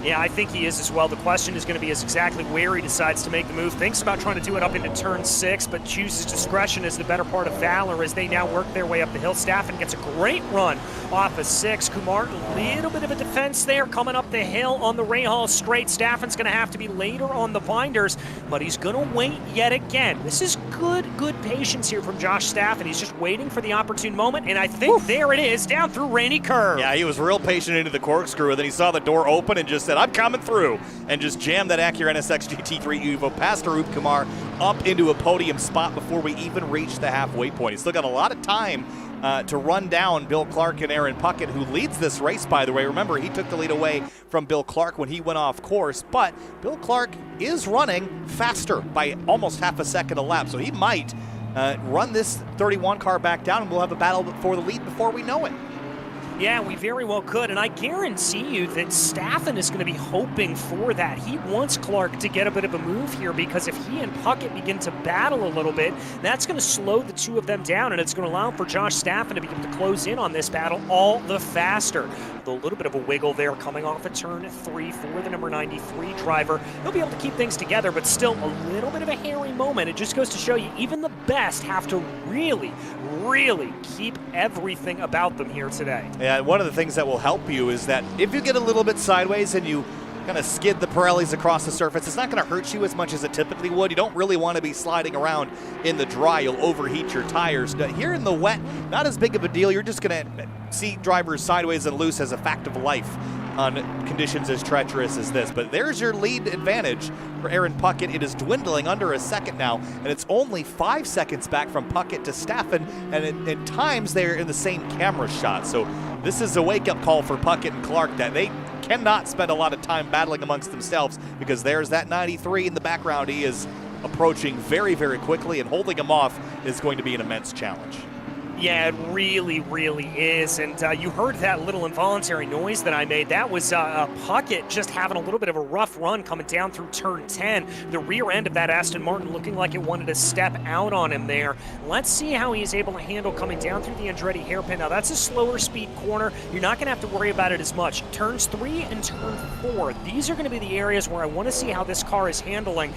Yeah, I think he is as well. The question is going to be exactly where he decides to make the move. Thinks about trying to do it up into turn 6, but chooses discretion as the better part of valor as they now work their way up the hill. Staffen gets a great run off of 6. Kumar, a little bit of a defense there coming up the hill on the Rahal straight. Staffen's going to have to be later on the binders, but he's going to wait yet again. This is good patience here from Josh Staffen. He's just waiting for the opportune moment, and I think there it is, down through Rainy Curve. Yeah, he was real patient into the corkscrew, and then he saw the door open and just said, I'm coming through, and just jammed that Acura NSX GT3 Evo past Arup Kumar up into a podium spot before we even reached the halfway point. He's still got a lot of time to run down Bill Clark and Aaron Puckett, who leads this race, by the way. Remember, he took the lead away from Bill Clark when he went off course, but Bill Clark is running faster by almost half a second a lap, so he might run this 31 car back down, and we'll have a battle for the lead before we know it. Yeah, we very well could, and I guarantee you that Staffen is going to be hoping for that. He wants Clark to get a bit of a move here, because if he and Puckett begin to battle a little bit, that's going to slow the two of them down, and it's going to allow for Josh Staffen to begin to close in on this battle all the faster. With a little bit of a wiggle there coming off of turn 3 for the number 93 driver. He'll be able to keep things together, but still a little bit of a hairy moment. It just goes to show you, even the best have to really, really keep everything about them here today. Yeah, one of the things that will help you is that if you get a little bit sideways and you kind of skid the Pirellis across the surface, it's not going to hurt you as much as it typically would. You don't really want to be sliding around in the dry. You'll overheat your tires. Here in the wet, not as big of a deal. You're just going to see drivers sideways and loose as a fact of life on conditions as treacherous as this. But there's your lead advantage for Aaron Puckett. It is dwindling under a second now, and it's only 5 seconds back from Puckett to Staffen, and at times they're in the same camera shot. So this is a wake-up call for Puckett and Clark that they cannot spend a lot of time battling amongst themselves, because there's that 93 in the background. He is approaching very, very quickly, and holding him off is going to be an immense challenge. Yeah, it really, really is. And you heard that little involuntary noise that I made. That was Puckett just having a little bit of a rough run coming down through turn 10. The rear end of that Aston Martin looking like it wanted to step out on him there. Let's see how he's able to handle coming down through the Andretti hairpin. Now, that's a slower speed corner. You're not going to have to worry about it as much. Turns 3 and turn 4, these are going to be the areas where I want to see how this car is handling.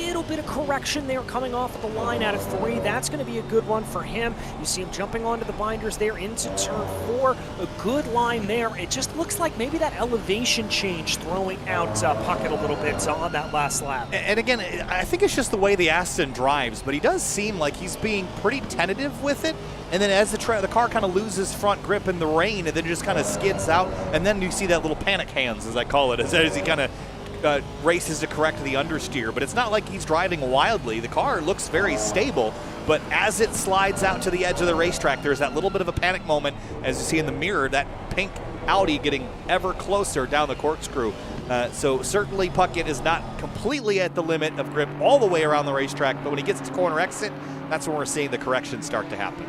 Little bit of correction there coming off of the line out of 3. That's going to be a good run for him. You see him jumping onto the binders there into turn 4. A good line there. It just looks like maybe that elevation change throwing out Puckett a little bit on that last lap. And again, I think it's just the way the Aston drives, but he does seem like he's being pretty tentative with it. And then as the car kind of loses front grip in the rain, and then just kind of skids out, and then you see that little panic hands, as I call it, as he kind of races to correct the understeer. But it's not like he's driving wildly. The car looks very stable, but as it slides out to the edge of the racetrack, there's that little bit of a panic moment, as you see in the mirror, that pink Audi getting ever closer down the corkscrew. So certainly Puckett is not completely at the limit of grip all the way around the racetrack, but when he gets to corner exit, that's when we're seeing the corrections start to happen.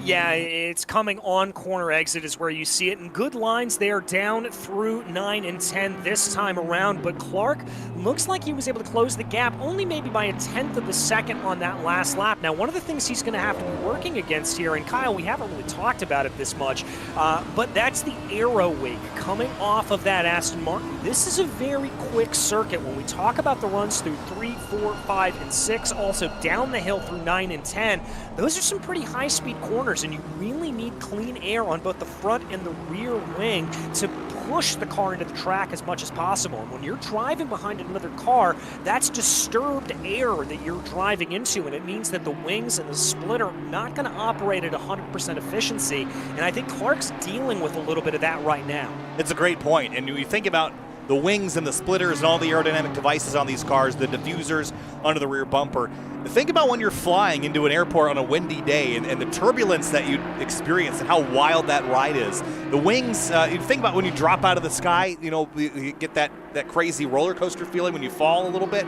Yeah, it's coming on corner exit is where you see it, and good lines there down through 9 and 10 this time around, but Clark looks like he was able to close the gap only maybe by a tenth of a second on that last lap. Now, one of the things he's going to have to be working against here, and Kyle, we haven't really talked about it this much, but that's the aero wake coming off of that Aston Martin. This is a very quick circuit. When we talk about the runs through 3, 4, 5, and 6, also down the hill through 9 and 10, those are some pretty high-speed corners, and you really need clean air on both the front and the rear wing to push the car into the track as much as possible. And when you're driving behind another car, that's disturbed air that you're driving into, and it means that the wings and the splitter are not going to operate at 100% efficiency, and I think Clark's dealing with a little bit of that right now. It's a great point, and you think about the wings and the splitters and all the aerodynamic devices on these cars, the diffusers under the rear bumper. Think about when you're flying into an airport on a windy day and the turbulence that you experience and how wild that ride is. The wings, you think about when you drop out of the sky, you get that crazy roller coaster feeling when you fall a little bit.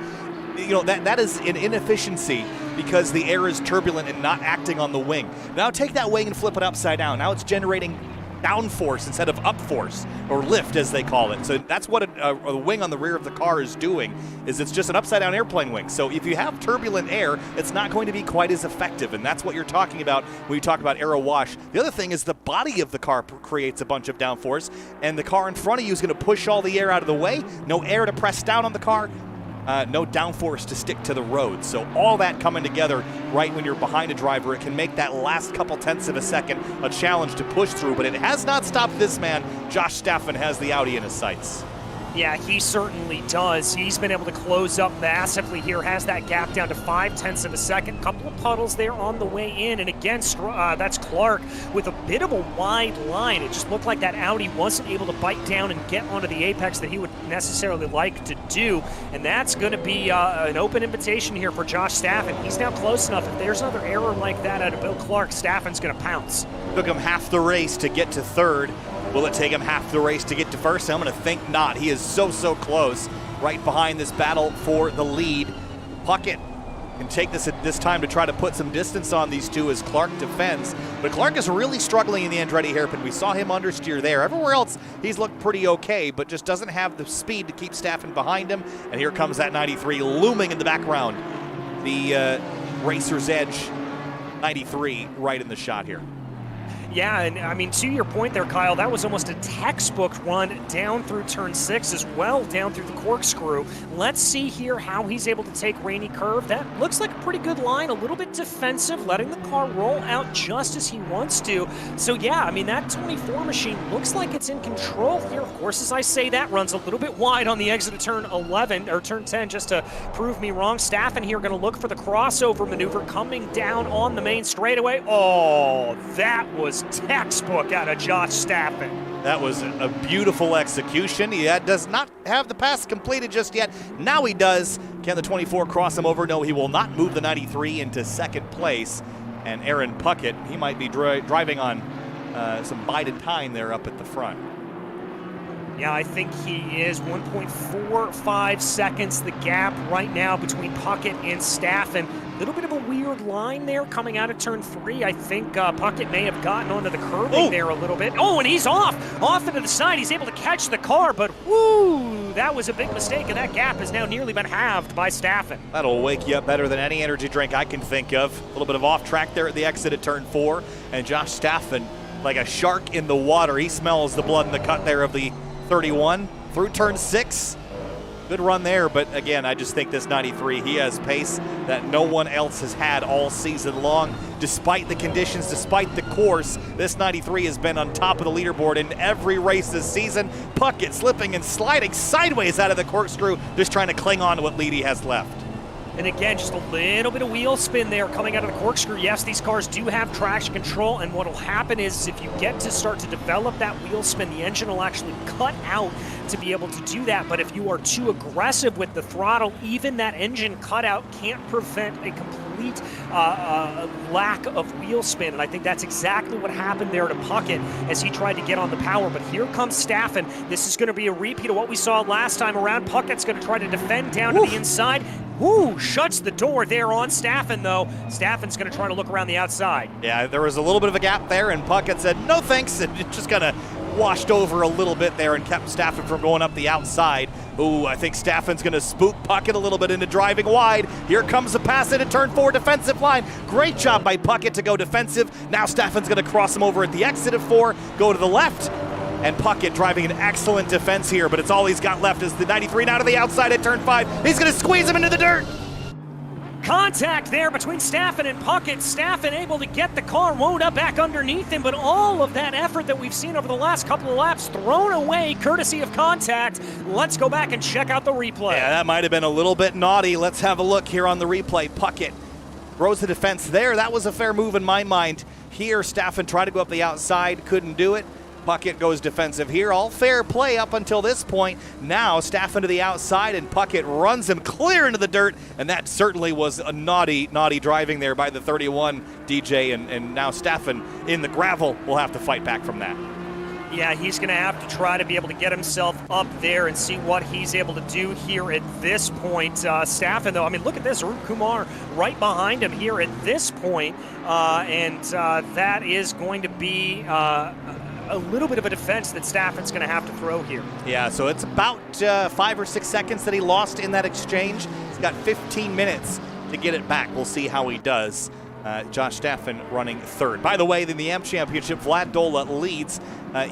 That is an inefficiency because the air is turbulent and not acting on the wing. Now take that wing and flip it upside down. Now it's generating downforce instead of upforce, or lift as they call it. So that's what a wing on the rear of the car is doing, is it's just an upside down airplane wing. So if you have turbulent air, it's not going to be quite as effective, and that's what you're talking about when you talk about aero wash. The other thing is the body of the car creates a bunch of downforce, and the car in front of you is going to push all the air out of the way. No air to press down on the car. No downforce to stick to the road. So all that coming together right when you're behind a driver, it can make that last couple tenths of a second a challenge to push through, but it has not stopped this man. Josh Staffen has the Audi in his sights. Yeah, he certainly does. He's been able to close up massively here, has that gap down to 0.5 of a second. Couple of puddles there on the way in, and again, that's Clark with a bit of a wide line. It just looked like that Audi wasn't able to bite down and get onto the apex that he would necessarily like to do, and that's going to be an open invitation here for Josh Staffen. He's now close enough. If there's another error like that out of Bill Clark, Staffen's going to pounce. Took him half the race to get to third. Will it take him half the race to get to first? I'm going to think not. He is so close, right behind this battle for the lead. Puckett can take this time to try to put some distance on these two as Clark defends. But Clark is really struggling in the Andretti hairpin. We saw him understeer there. Everywhere else, he's looked pretty okay, but just doesn't have the speed to keep Staffen behind him. And here comes that 93 looming in the background. The Racer's Edge 93 right in the shot here. Yeah, and I mean, to your point there, Kyle, that was almost a textbook run down through turn 6 as well, down through the corkscrew. Let's see here how he's able to take Rainy Curve. That looks like a pretty good line, a little bit defensive, letting the car roll out just as he wants to. So yeah, I mean, that 24 machine looks like it's in control here. Of course, as I say, that runs a little bit wide on the exit of turn 11, or turn 10, just to prove me wrong. Staffen here gonna look for the crossover maneuver coming down on the main straightaway. Oh, that was textbook out of Josh Staffen. That was a beautiful execution. He does not have the pass completed just yet. Now he does. Can the 24 cross him over? No, he will not move the 93 into second place. And Aaron Puckett, he might be driving on some bided time there up at the front. Yeah, I think he is 1.45 seconds the gap right now between Puckett and Staffen. A little bit of a weird line there coming out of turn 3. I think Puckett may have gotten onto the curbing there a little bit. Oh, and he's off into the side. He's able to catch the car, but whoo, that was a big mistake, and that gap has now nearly been halved by Staffen. That'll wake you up better than any energy drink I can think of. A little bit of off track there at the exit of turn 4, and Josh Staffen, like a shark in the water, he smells the blood in the cut there of the 31 through turn 6. Good run there, but again, I just think this 93, he has pace that no one else has had all season long. Despite the conditions, despite the course, this 93 has been on top of the leaderboard in every race this season. Puckett slipping and sliding sideways out of the corkscrew, just trying to cling on to what lead he has left. And again, just a little bit of wheel spin there coming out of the corkscrew. Yes, these cars do have traction control, and what will happen is if you get to start to develop that wheel spin, the engine will actually cut out to be able to do that. But if you are too aggressive with the throttle, even that engine cutout can't prevent a complete lack of wheel spin. And I think that's exactly what happened there to Puckett as he tried to get on the power. But here comes Staffen. This is going to be a repeat of what we saw last time around. Puckett's going to try to defend down to the inside. Woo, shuts the door there on Staffen, though. Staffen's going to try to look around the outside. Yeah, there was a little bit of a gap there, and Puckett said, no thanks, and just kind of washed over a little bit there and kept Staffen from going up the outside. Ooh, I think Staffen's going to spook Puckett a little bit into driving wide. Here comes the pass into turn 4, defensive line. Great job by Puckett to go defensive. Now Staffen's going to cross him over at the exit of 4, go to the left. And Puckett driving an excellent defense here, but it's all he's got left is the 93 now to the outside at turn 5. He's going to squeeze him into the dirt. Contact there between Staffen and Puckett. Staffen able to get the car wound up back underneath him, but all of that effort that we've seen over the last couple of laps thrown away courtesy of contact. Let's go back and check out the replay. Yeah, that might have been a little bit naughty. Let's have a look here on the replay. Puckett throws the defense there. That was a fair move in my mind. Here, Staffen tried to go up the outside, couldn't do it. Puckett goes defensive here. All fair play up until this point. Now Staffen to the outside, and Puckett runs him clear into the dirt, and that certainly was a naughty driving there by the 31 DJ, and now Staffen in the gravel will have to fight back from that. Yeah, he's going to have to try to be able to get himself up there and see what he's able to do here at this point. Staffen, though, I mean, look at this. Arun Kumar right behind him here at this point, and that is going to be a little bit of a defense that Staffen's going to have to throw here. Yeah, so it's about 5 or 6 seconds that he lost in that exchange. He's got 15 minutes to get it back. We'll see how he does. Josh Staffen running third. By the way, in the M Championship, Vlad Dola leads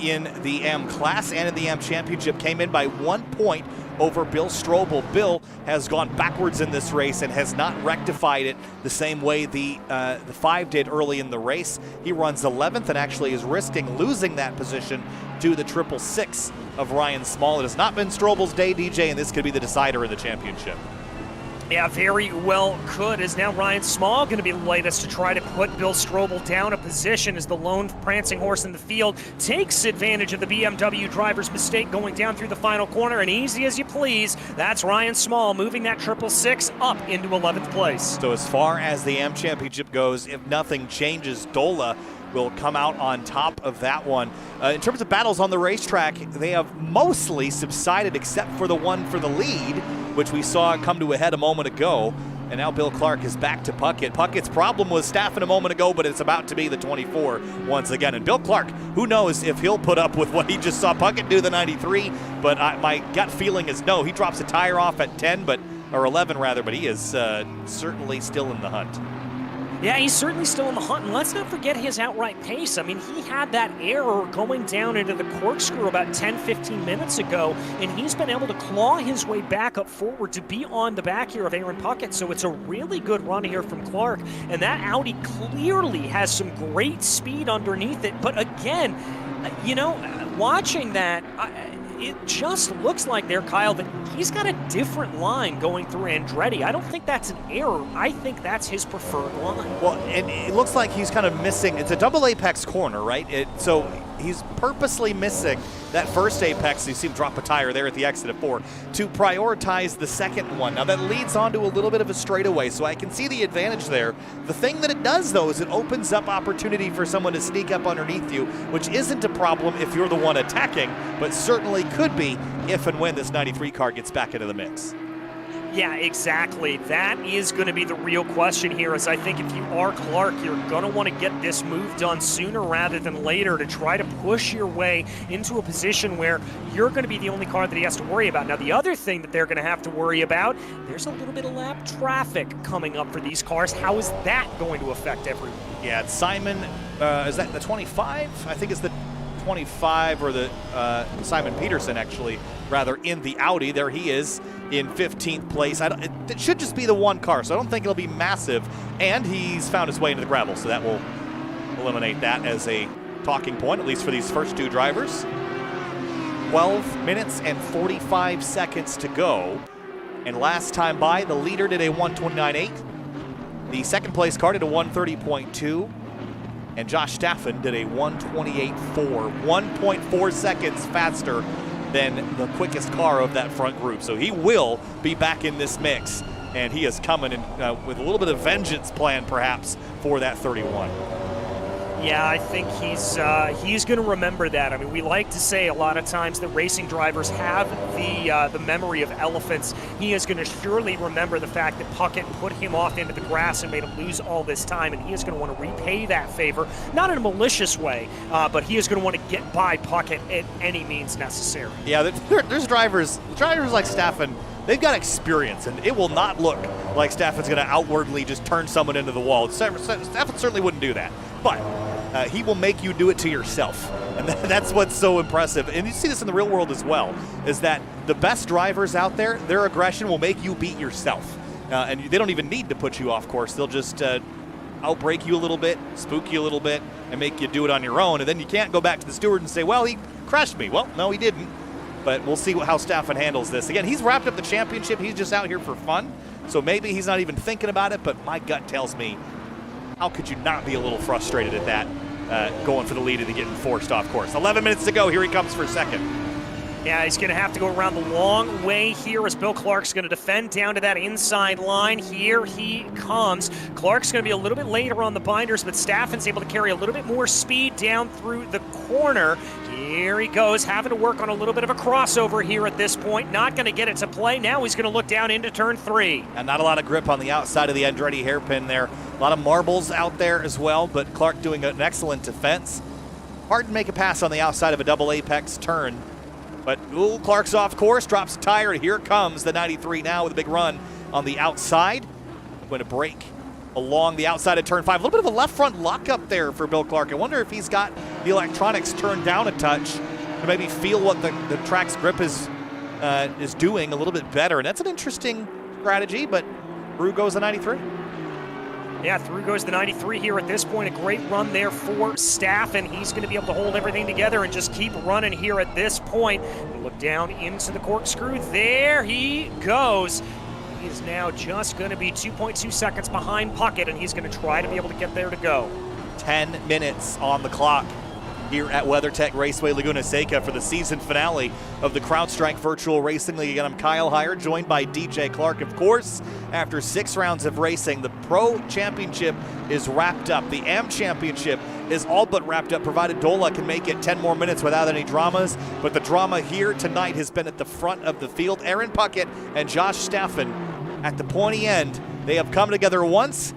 in the M class and in the M Championship. Came in by 1 point over Bill Strobel. Bill has gone backwards in this race and has not rectified it the same way the 5 did early in the race. He runs 11th and actually is risking losing that position to the 666 of Ryan Small. It has not been Strobel's day, DJ, and this could be the decider in the championship. Yeah, very well could, as now Ryan Small going to be the latest to try to put Bill Strobel down a position as the lone prancing horse in the field takes advantage of the BMW driver's mistake going down through the final corner, and easy as you please, that's Ryan Small moving that 666 up into 11th place. So as far as the AM Championship goes, if nothing changes, Dola will come out on top of that one. In terms of battles on the racetrack, they have mostly subsided except for the one for the lead, which we saw come to a head a moment ago. And now Bill Clark is back to Puckett. Puckett's problem was Staffen a moment ago, but it's about to be the 24 once again. And Bill Clark, who knows if he'll put up with what he just saw Puckett do the 93, but my gut feeling is no. He drops a tire off at 10, or 11 rather, but he is certainly still in the hunt. Yeah, he's certainly still in the hunt, and let's not forget his outright pace. I mean, he had that error going down into the corkscrew about 10-15 minutes ago, and he's been able to claw his way back up forward to be on the back here of Aaron Puckett, so it's a really good run here from Clark, and that Audi clearly has some great speed underneath it, but again, you know, watching that, it just looks like there, Kyle, that he's got a different line going through Andretti. I don't think that's an error. I think that's his preferred line. Well, and it looks like he's kind of missing. It's a double apex corner, right? So he's purposely missing that first apex. You see him drop a tire there at the exit of 4 to prioritize the second one. Now that leads onto a little bit of a straightaway, so I can see the advantage there. The thing that it does, though, is it opens up opportunity for someone to sneak up underneath you, which isn't a problem if you're the one attacking, but certainly could be if and when this 93 car gets back into the mix. Yeah, exactly. That is going to be the real question here, is I think if you are Clark, you're going to want to get this move done sooner rather than later to try to push your way into a position where you're going to be the only car that he has to worry about. Now, the other thing that they're going to have to worry about, there's a little bit of lap traffic coming up for these cars. How is that going to affect everyone? Yeah, it's Simon, is that the 25? I think it's the 25, or the Simon Peterson, actually, rather, in the Audi. There he is in 15th place. It should just be the one car, so I don't think it'll be massive. And he's found his way into the gravel, so that will eliminate that as a talking point, at least for these first two drivers. 12 minutes and 45 seconds to go. And last time by, the leader did a 129.8. The second place car did a 130.2. And Josh Staffen did a 128.4, 1.4 seconds faster than the quickest car of that front group. So he will be back in this mix, and he is coming in with a little bit of vengeance planned perhaps for that 31. Yeah, I think he's going to remember that. I mean, we like to say a lot of times that racing drivers have the memory of elephants. He is going to surely remember the fact that Puckett put him off into the grass and made him lose all this time, and he is going to want to repay that favor, not in a malicious way, but he is going to want to get by Puckett at any means necessary. Yeah, there's drivers like Staffen. They've got experience, and it will not look like Staffen's going to outwardly just turn someone into the wall. Staffen certainly wouldn't do that, but he will make you do it to yourself, and that's what's so impressive. And you see this in the real world as well, is that the best drivers out there, their aggression will make you beat yourself, and they don't even need to put you off course. They'll just outbrake you a little bit, spook you a little bit, and make you do it on your own, and then you can't go back to the steward and say, well, he crashed me. Well, no, he didn't. But we'll see how Staffen handles this. Again, he's wrapped up the championship. He's just out here for fun. So maybe he's not even thinking about it, but my gut tells me, how could you not be a little frustrated at that, going for the lead and getting forced off course? 11 minutes to go. Here he comes for second. Yeah, he's going to have to go around the long way here as Bill Clark's going to defend down to that inside line. Here he comes. Clark's going to be a little bit later on the binders, but Staffen's able to carry a little bit more speed down through the corner. Here he goes, having to work on a little bit of a crossover here at this point. Not going to get it to play. Now he's going to look down into turn 3. And not a lot of grip on the outside of the Andretti hairpin there. A lot of marbles out there as well, but Clark doing an excellent defense. Hard to make a pass on the outside of a double apex turn. But Clark's off course, drops a tire, and here comes the 93 now with a big run on the outside. Going to break along the outside of turn 5. A little bit of a left front lock up there for Bill Clark. I wonder if he's got the electronics turned down a touch to maybe feel what the track's grip is is doing a little bit better. And that's an interesting strategy, but through goes the 93. Yeah, through goes the 93 here at this point. A great run there for Staff, and he's going to be able to hold everything together and just keep running here at this point. Look down into the corkscrew. There he goes. He is now just going to be 2.2 seconds behind Puckett, and he's going to try to be able to get there to go. 10 minutes on the clock here at WeatherTech Raceway Laguna Seca for the season finale of the CrowdStrike Virtual Racing League. Again, I'm Kyle Heyer, joined by DJ Clark. Of course, after 6 rounds of racing, the Pro Championship is wrapped up. The AM Championship is all but wrapped up, provided Dola can make it 10 more minutes without any dramas. But the drama here tonight has been at the front of the field. Aaron Puckett and Josh Staffen at the pointy end. They have come together once,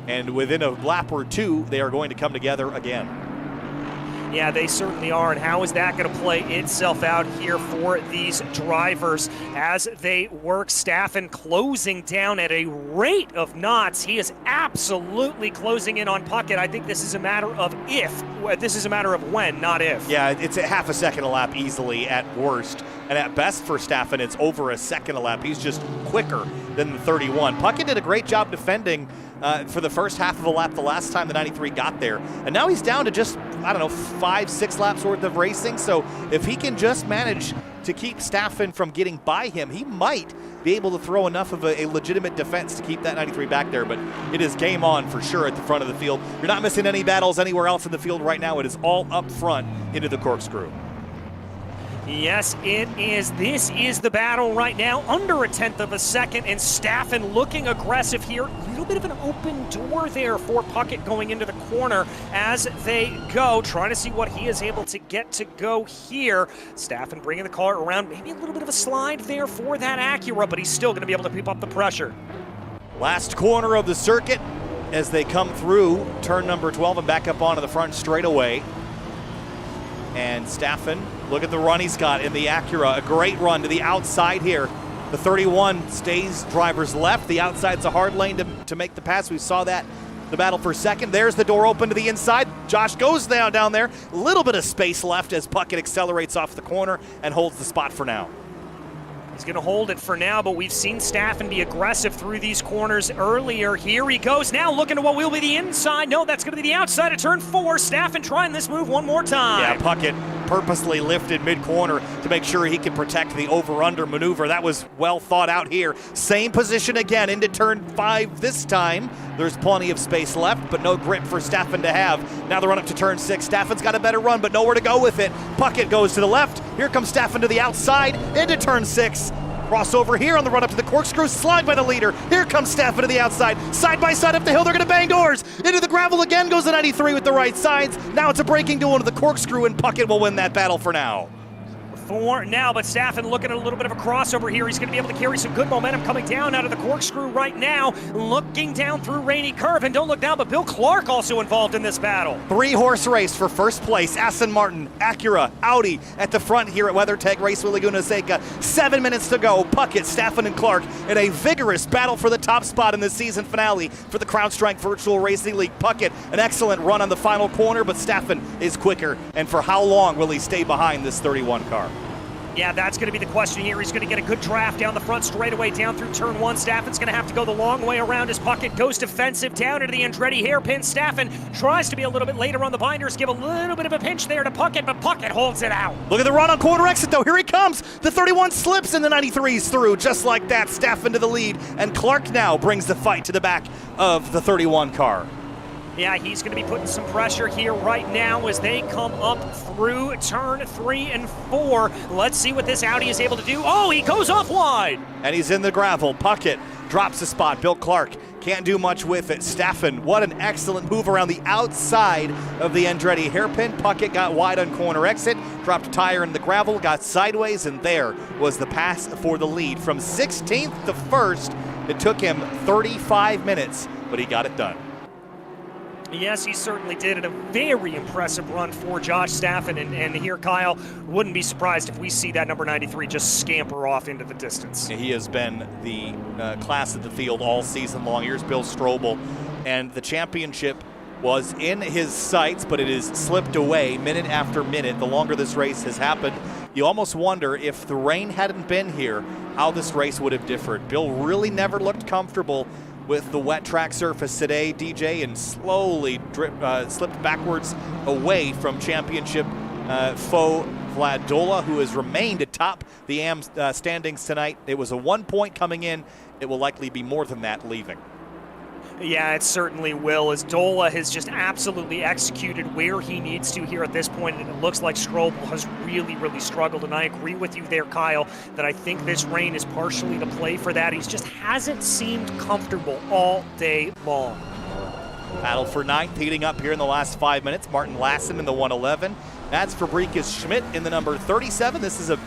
and within a lap or two, they are going to come together again. Yeah, they certainly are, and how is that going to play itself out here for these drivers as they work Staffen closing down at a rate of knots. He is absolutely closing in on Puckett. I think this is a matter of if. This is a matter of when, not if. Yeah, it's a half a second a lap easily at worst, and at best for Staffen, it's over a second a lap. He's just quicker than the 31. Puckett did a great job defending for the first half of a lap the last time the 93 got there. And now he's down to just, I don't know, 5-6 laps worth of racing. So if he can just manage to keep Staffen from getting by him, he might be able to throw enough of a legitimate defense to keep that 93 back there. But it is game on for sure at the front of the field. You're not missing any battles anywhere else in the field right now. It is all up front into the corkscrew. Yes, it is. This is the battle right now, under a tenth of a second, and Staffen looking aggressive here. A little bit of an open door there for Puckett going into the corner as they go, trying to see what he is able to get to go here. Staffen bringing the car around, maybe a little bit of a slide there for that Acura, but he's still going to be able to keep up the pressure. Last corner of the circuit as they come through turn number 12 and back up onto the front straightaway. And Staffen, look at the run he's got in the Acura. A great run to the outside here. The 31 stays driver's left. The outside's a hard lane to make the pass. We saw that, the battle for second. There's the door open to the inside. Josh goes down there. A little bit of space left as Puckett accelerates off the corner and holds the spot for now. He's going to hold it for now, but we've seen Staffen be aggressive through these corners earlier. Here he goes now, looking to what will be the inside. No, that's going to be the outside of turn 4. Staffen trying this move one more time. Yeah, Puckett purposely lifted mid-corner to make sure he can protect the over-under maneuver. That was well thought out here. Same position again into turn 5 this time. There's plenty of space left, but no grip for Staffen to have. Now the run up to turn 6. Staffen's got a better run, but nowhere to go with it. Puckett goes to the left. Here comes Staffen to the outside into turn 6. Crossover here on the run up to the corkscrew, slide by the leader. Here comes Staffen to the outside, side by side up the hill. They're going to bang doors. Into the gravel again goes the 93 with the right sides. Now it's a braking duel into the corkscrew, and Puckett will win that battle for now. For now, but Staffen looking at a little bit of a crossover here. He's going to be able to carry some good momentum coming down out of the corkscrew right now. Looking down through Rainy Curve, and don't look down, but Bill Clark also involved in this battle. 3-horse race for first place. Aston Martin, Acura, Audi at the front here at WeatherTech Raceway Laguna Seca. 7 minutes to go. Puckett, Staffen, and Clark in a vigorous battle for the top spot in the season finale for the CrowdStrike Virtual Racing League. Puckett, an excellent run on the final corner, but Staffen is quicker. And for how long will he stay behind this 31 car? Yeah, that's going to be the question here. He's going to get a good draft down the front straightaway down through turn 1. Staffen's going to have to go the long way around as Puckett goes defensive down into the Andretti hairpin. Staffen tries to be a little bit later on the binders, give a little bit of a pinch there to Puckett, but Puckett holds it out. Look at the run on corner exit though. Here he comes. The 31 slips and the 93's through just like that. Staffen to the lead, and Clark now brings the fight to the back of the 31 car. Yeah, he's going to be putting some pressure here right now as they come up through turn 3 and 4. Let's see what this Audi is able to do. Oh, he goes off wide. And he's in the gravel. Puckett drops a spot. Bill Clark can't do much with it. Staffen, what an excellent move around the outside of the Andretti hairpin. Puckett got wide on corner exit, dropped a tire in the gravel, got sideways, and there was the pass for the lead. From 16th to 1st, it took him 35 minutes, but he got it done. Yes, he certainly did, and a very impressive run for Josh Staffen. And here, Kyle, wouldn't be surprised if we see that number 93 just scamper off into the distance. He has been the class of the field all season long. Here's Bill Strobel, and the championship was in his sights, but it has slipped away minute after minute. The longer this race has happened, you almost wonder if the rain hadn't been here, how this race would have differed. Bill really never looked comfortable with the wet track surface today, DJ, and slowly slipped backwards away from championship foe Vlad Dola, who has remained atop the AM standings tonight. It was a 1 point coming in. It will likely be more than that leaving. Yeah, it certainly will, as Dola has just absolutely executed where he needs to here at this point, and it looks like Strobel has really, really struggled, and I agree with you there, Kyle, that I think this rain is partially to play for that. He just hasn't seemed comfortable all day long. Battle for ninth heating up here in the last 5 minutes. Martin Lassen in the 111. Mads Fabricus Schmidt in the number 37. This is a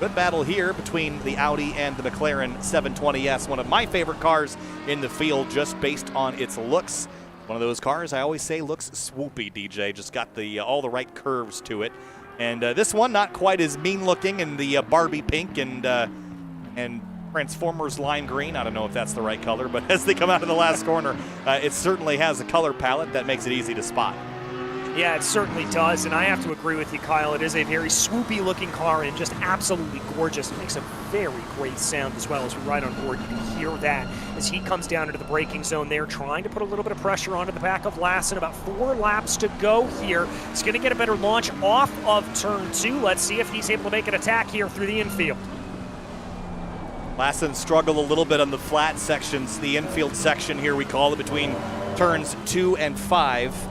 good battle here between the Audi and the McLaren 720S, one of my favorite cars in the field just based on its looks. One of those cars I always say looks swoopy, DJ, just got the all the right curves to it. And this one not quite as mean looking in the Barbie pink and Transformers lime green. I don't know if that's the right color, but as they come out of the last corner, it certainly has a color palette that makes it easy to spot. Yeah, it certainly does, and I have to agree with you, Kyle. It is a very swoopy-looking car and just absolutely gorgeous. It makes a very great sound as well as we ride on board. You can hear that as he comes down into the braking zone there, trying to put a little bit of pressure onto the back of Lassen. About 4 laps to go here. He's going to get a better launch off of turn 2. Let's see if he's able to make an attack here through the infield. Lassen struggled a little bit on the flat sections, the infield section here we call it, between turns 2 and 5.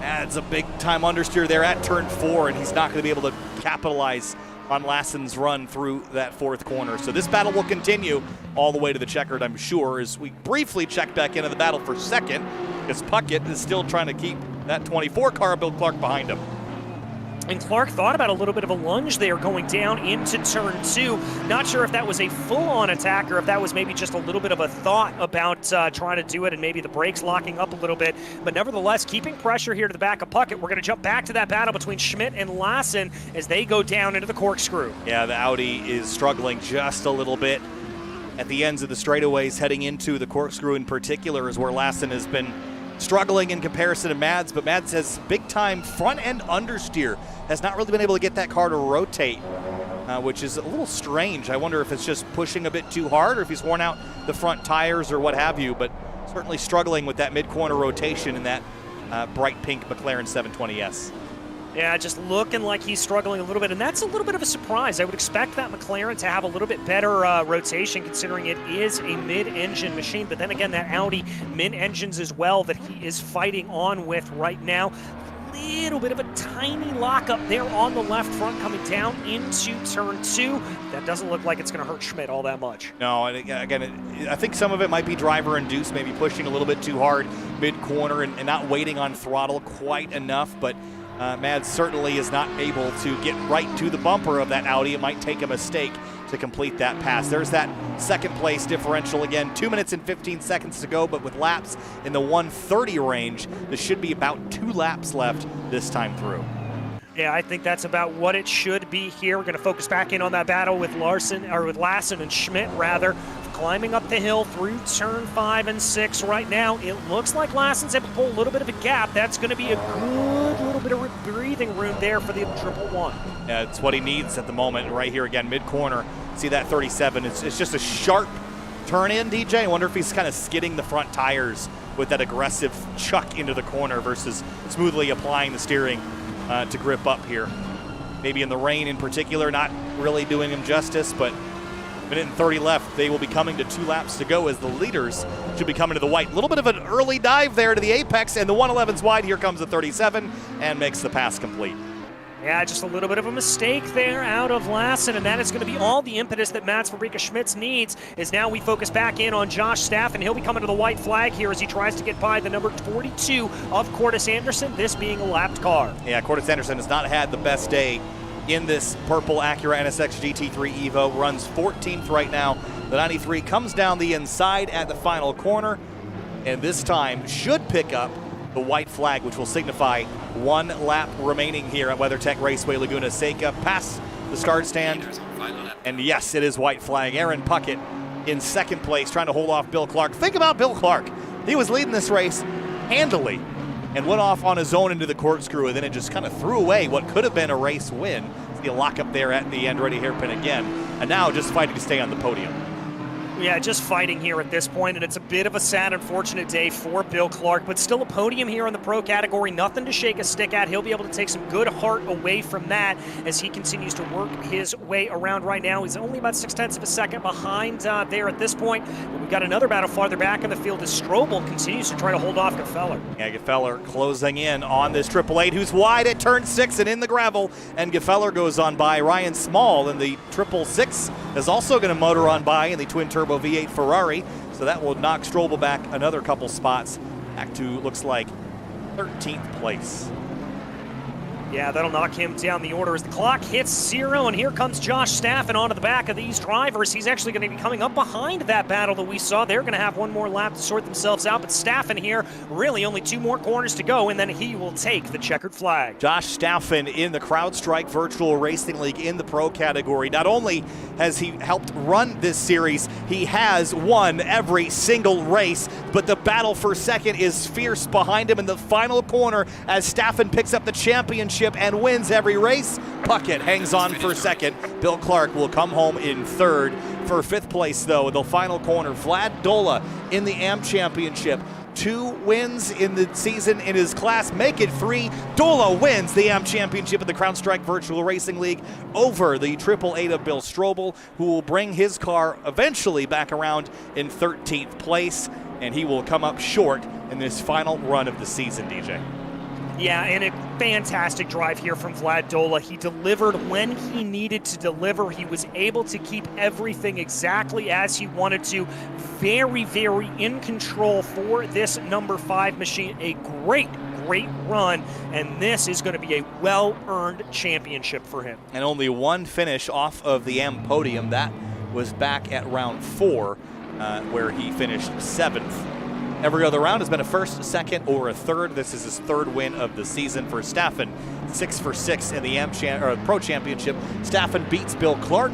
Adds a big time understeer there at turn 4, and he's not going to be able to capitalize on Lassen's run through that 4th corner. So this battle will continue all the way to the checkered, I'm sure, as we briefly check back into the battle for second, because Puckett is still trying to keep that 24 car, Bill Clark, behind him. And Clark thought about a little bit of a lunge there going down into turn 2. Not sure if that was a full-on attack or if that was maybe just a little bit of a thought about trying to do it and maybe the brakes locking up a little bit. But nevertheless, keeping pressure here to the back of Puckett. We're going to jump back to that battle between Schmidt and Lassen as they go down into the corkscrew. Yeah, the Audi is struggling just a little bit at the ends of the straightaways. Heading into the corkscrew in particular is where Lassen has been struggling in comparison to Mads, but Mads has big-time front-end understeer. Has not really been able to get that car to rotate, which is a little strange. I wonder if it's just pushing a bit too hard or if he's worn out the front tires or what have you, but certainly struggling with that mid-corner rotation in that bright pink McLaren 720S. Yeah, just looking like he's struggling a little bit, and that's a little bit of a surprise. I would expect that McLaren to have a little bit better rotation considering it is a mid-engine machine, but then again, that Audi mid-engines as well that he is fighting on with right now. Little bit of a tiny lockup there on the left front coming down into turn 2. That doesn't look like it's going to hurt Schmidt all that much. No, and again, I think some of it might be driver-induced, maybe pushing a little bit too hard mid-corner and not waiting on throttle quite enough, but Mads certainly is not able to get right to the bumper of that Audi. It might take a mistake to complete that pass. There's that second place differential again. 2 minutes and 15 seconds to go, but with laps in the 130 range, there should be about 2 laps left this time through. Yeah, I think that's about what it should be here. We're going to focus back in on that battle with Lassen and Schmidt rather. Climbing up the hill through turn 5 and 6 right now. It looks like Lassen's able to pull a little bit of a gap. That's going to be a good little bit of breathing room there for the 111. Yeah, it's what he needs at the moment right here again, mid-corner. See that 37, it's just a sharp turn in, DJ. I wonder if he's kind of skidding the front tires with that aggressive chuck into the corner versus smoothly applying the steering to grip up here. Maybe in the rain in particular, not really doing him justice, but minute and 30 left. They will be coming to 2 laps to go as the leaders should be coming to the white. A little bit of an early dive there to the apex, and the 111's wide. Here comes the 37 and makes the pass complete. Yeah, just a little bit of a mistake there out of Lassen, and that is going to be all the impetus that Mads Fabricus Schmidt needs, as now we focus back in on Josh Staff, and he'll be coming to the white flag here as he tries to get by the number 42 of Cortis Anderson, this being a lapped car. Yeah, Cortis Anderson has not had the best day in this purple Acura NSX GT3 Evo. Runs 14th right now. The 93 comes down the inside at the final corner, and this time should pick up the white flag, which will signify 1 lap remaining here at WeatherTech Raceway Laguna Seca, past the start stand. And yes, it is white flag. Aaron Puckett in second place, trying to hold off Bill Clark. Think about Bill Clark. He was leading this race handily and went off on his own into the corkscrew, and then it just kind of threw away what could have been a race win. The lock up there at the end, ready hairpin again, and now just fighting to stay on the podium. Yeah, just fighting here at this point, and it's a bit of a sad, unfortunate day for Bill Clark, but still a podium here in the pro category. Nothing to shake a stick at. He'll be able to take some good heart away from that as he continues to work his way around right now. He's only about 0.6 of a second behind there at this point. But we've got another battle farther back in the field as Strobel continues to try to hold off Gefeller. Yeah, Gefeller closing in on this 888, who's wide at turn 6 and in the gravel, and Gefeller goes on by. Ryan Small in the 666 is also going to motor on by in the twin-turbo V8 Ferrari, so that will knock Strobel back another couple spots, back to, looks like, 13th place. Yeah, that'll knock him down the order as the clock hits 0, and here comes Josh Staffen onto the back of these drivers. He's actually going to be coming up behind that battle that we saw. They're going to have one more lap to sort themselves out, but Staffen here, really only 2 more corners to go, and then he will take the checkered flag. Josh Staffen in the CrowdStrike Virtual Racing League in the pro category. Not only has he helped run this series, he has won every single race, but the battle for second is fierce behind him in the final corner as Staffen picks up the championship and wins every race. Puckett hangs on for second. Bill Clark will come home in third. For 5th place, though, in the final corner, Vlad Dola in the AM Championship. 2 wins in the season in his class, make it 3. Dola wins the AM Championship in the CrowdStrike Virtual Racing League over the 888 of Bill Strobel, who will bring his car eventually back around in 13th place, and he will come up short in this final run of the season, DJ. Yeah, and a fantastic drive here from Vlad Dola. He delivered when he needed to deliver. He was able to keep everything exactly as he wanted to. Very, very in control for this number 5 machine. A great run, and this is going to be a well-earned championship for him. And only one finish off of the AM podium. That was back at round 4, where he finished 7th. Every other round has been a 1st, 2nd, or a 3rd. This is his 3rd win of the season for Staffen. 6 for 6 in the Pro Championship. Staffen beats Bill Clark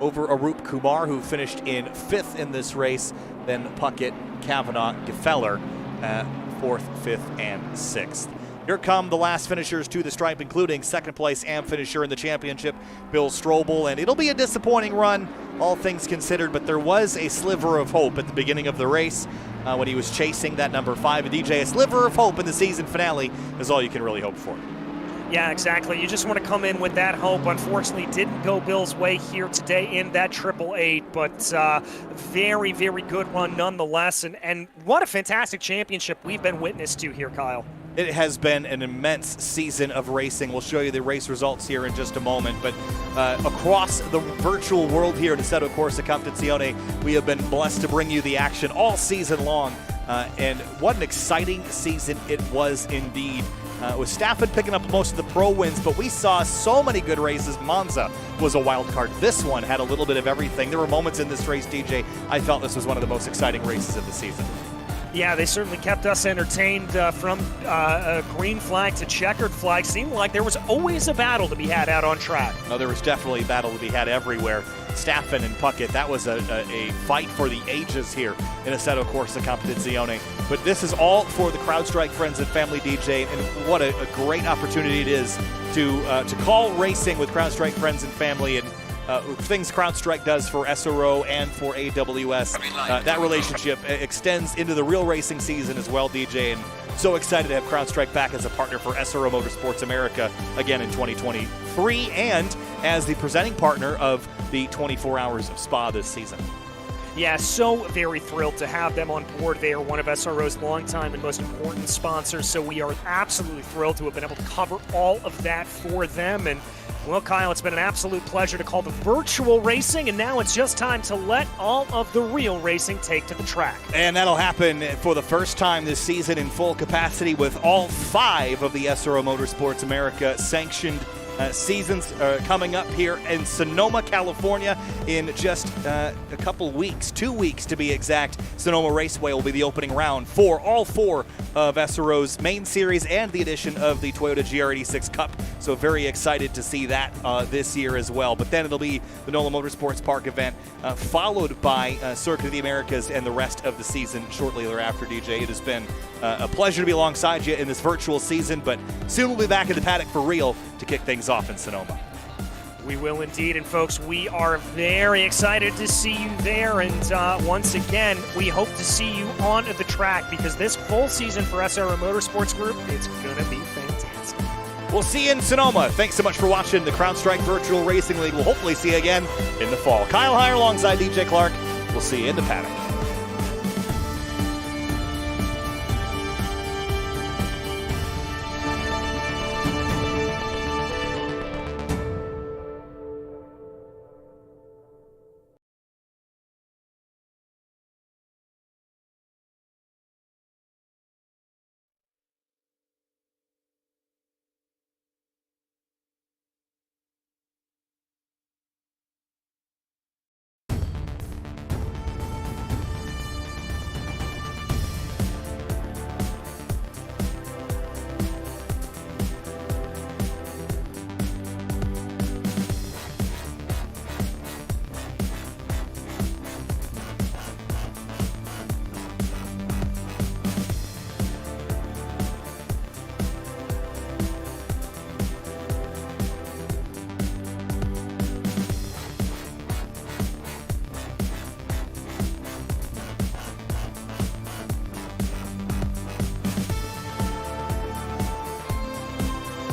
over Arup Kumar, who finished in 5th in this race. Then Puckett, Kavanaugh, Gefeller, 4th, 5th, and 6th. Here come the last finishers to the stripe, including 2nd place AM finisher in the championship, Bill Strobel. And it'll be a disappointing run, all things considered, but there was a sliver of hope at the beginning of the race when he was chasing that number 5. And DJ, a sliver of hope in the season finale is all you can really hope for. Yeah, exactly. You just want to come in with that hope. Unfortunately, didn't go Bill's way here today in that 888, but very, very good run nonetheless. And what a fantastic championship we've been witness to here, Kyle. It has been an immense season of racing. We'll show you the race results here in just a moment, but across the virtual world here at Assetto Corsa Competizione, we have been blessed to bring you the action all season long, and what an exciting season it was indeed. With Staffen picking up most of the pro wins, but we saw so many good races. Monza was a wild card. This one had a little bit of everything. There were moments in this race, DJ, I felt this was one of the most exciting races of the season. Yeah, they certainly kept us entertained from a green flag to checkered flag. Seemed like there was always a battle to be had out on track. No, there was definitely a battle to be had everywhere. Staffen and Puckett, that was a fight for the ages here in Assetto Corsa Competizione. But this is all for the CrowdStrike friends and family, DJ, and what a great opportunity it is to call racing with CrowdStrike friends and family, and things CrowdStrike does for SRO and for AWS. That relationship extends into the real racing season as well, DJ, and so excited to have CrowdStrike back as a partner for SRO Motorsports America again in 2023 and as the presenting partner of the 24 Hours of Spa this season. Yeah, so very thrilled to have them on board. They are one of SRO's longtime and most important sponsors, so we are absolutely thrilled to have been able to cover all of that for them. And well, Kyle, it's been an absolute pleasure to call the virtual racing, and now it's just time to let all of the real racing take to the track. And that'll happen for the first time this season in full capacity with all 5 of the SRO Motorsports America sanctioned seasons coming up here in Sonoma, California in just a couple weeks, 2 weeks to be exact. Sonoma Raceway will be the opening round for all 4 of SRO's main series and the addition of the Toyota GR86 Cup. So very excited to see that this year as well. But then it'll be the NOLA Motorsports Park event, followed by Circuit of the Americas and the rest of the season shortly thereafter, DJ. It has been a pleasure to be alongside you in this virtual season, but soon we'll be back in the paddock for real to kick things off in Sonoma. We will indeed, and folks, we are very excited to see you there, and once again, we hope to see you on the track, because this full season for SRO Motorsports Group, it's going to be fantastic. We'll see you in Sonoma. Thanks so much for watching the CrowdStrike Virtual Racing League. We'll hopefully see you again in the fall. Kyle Heyer alongside DJ Clark. We'll see you in the paddock.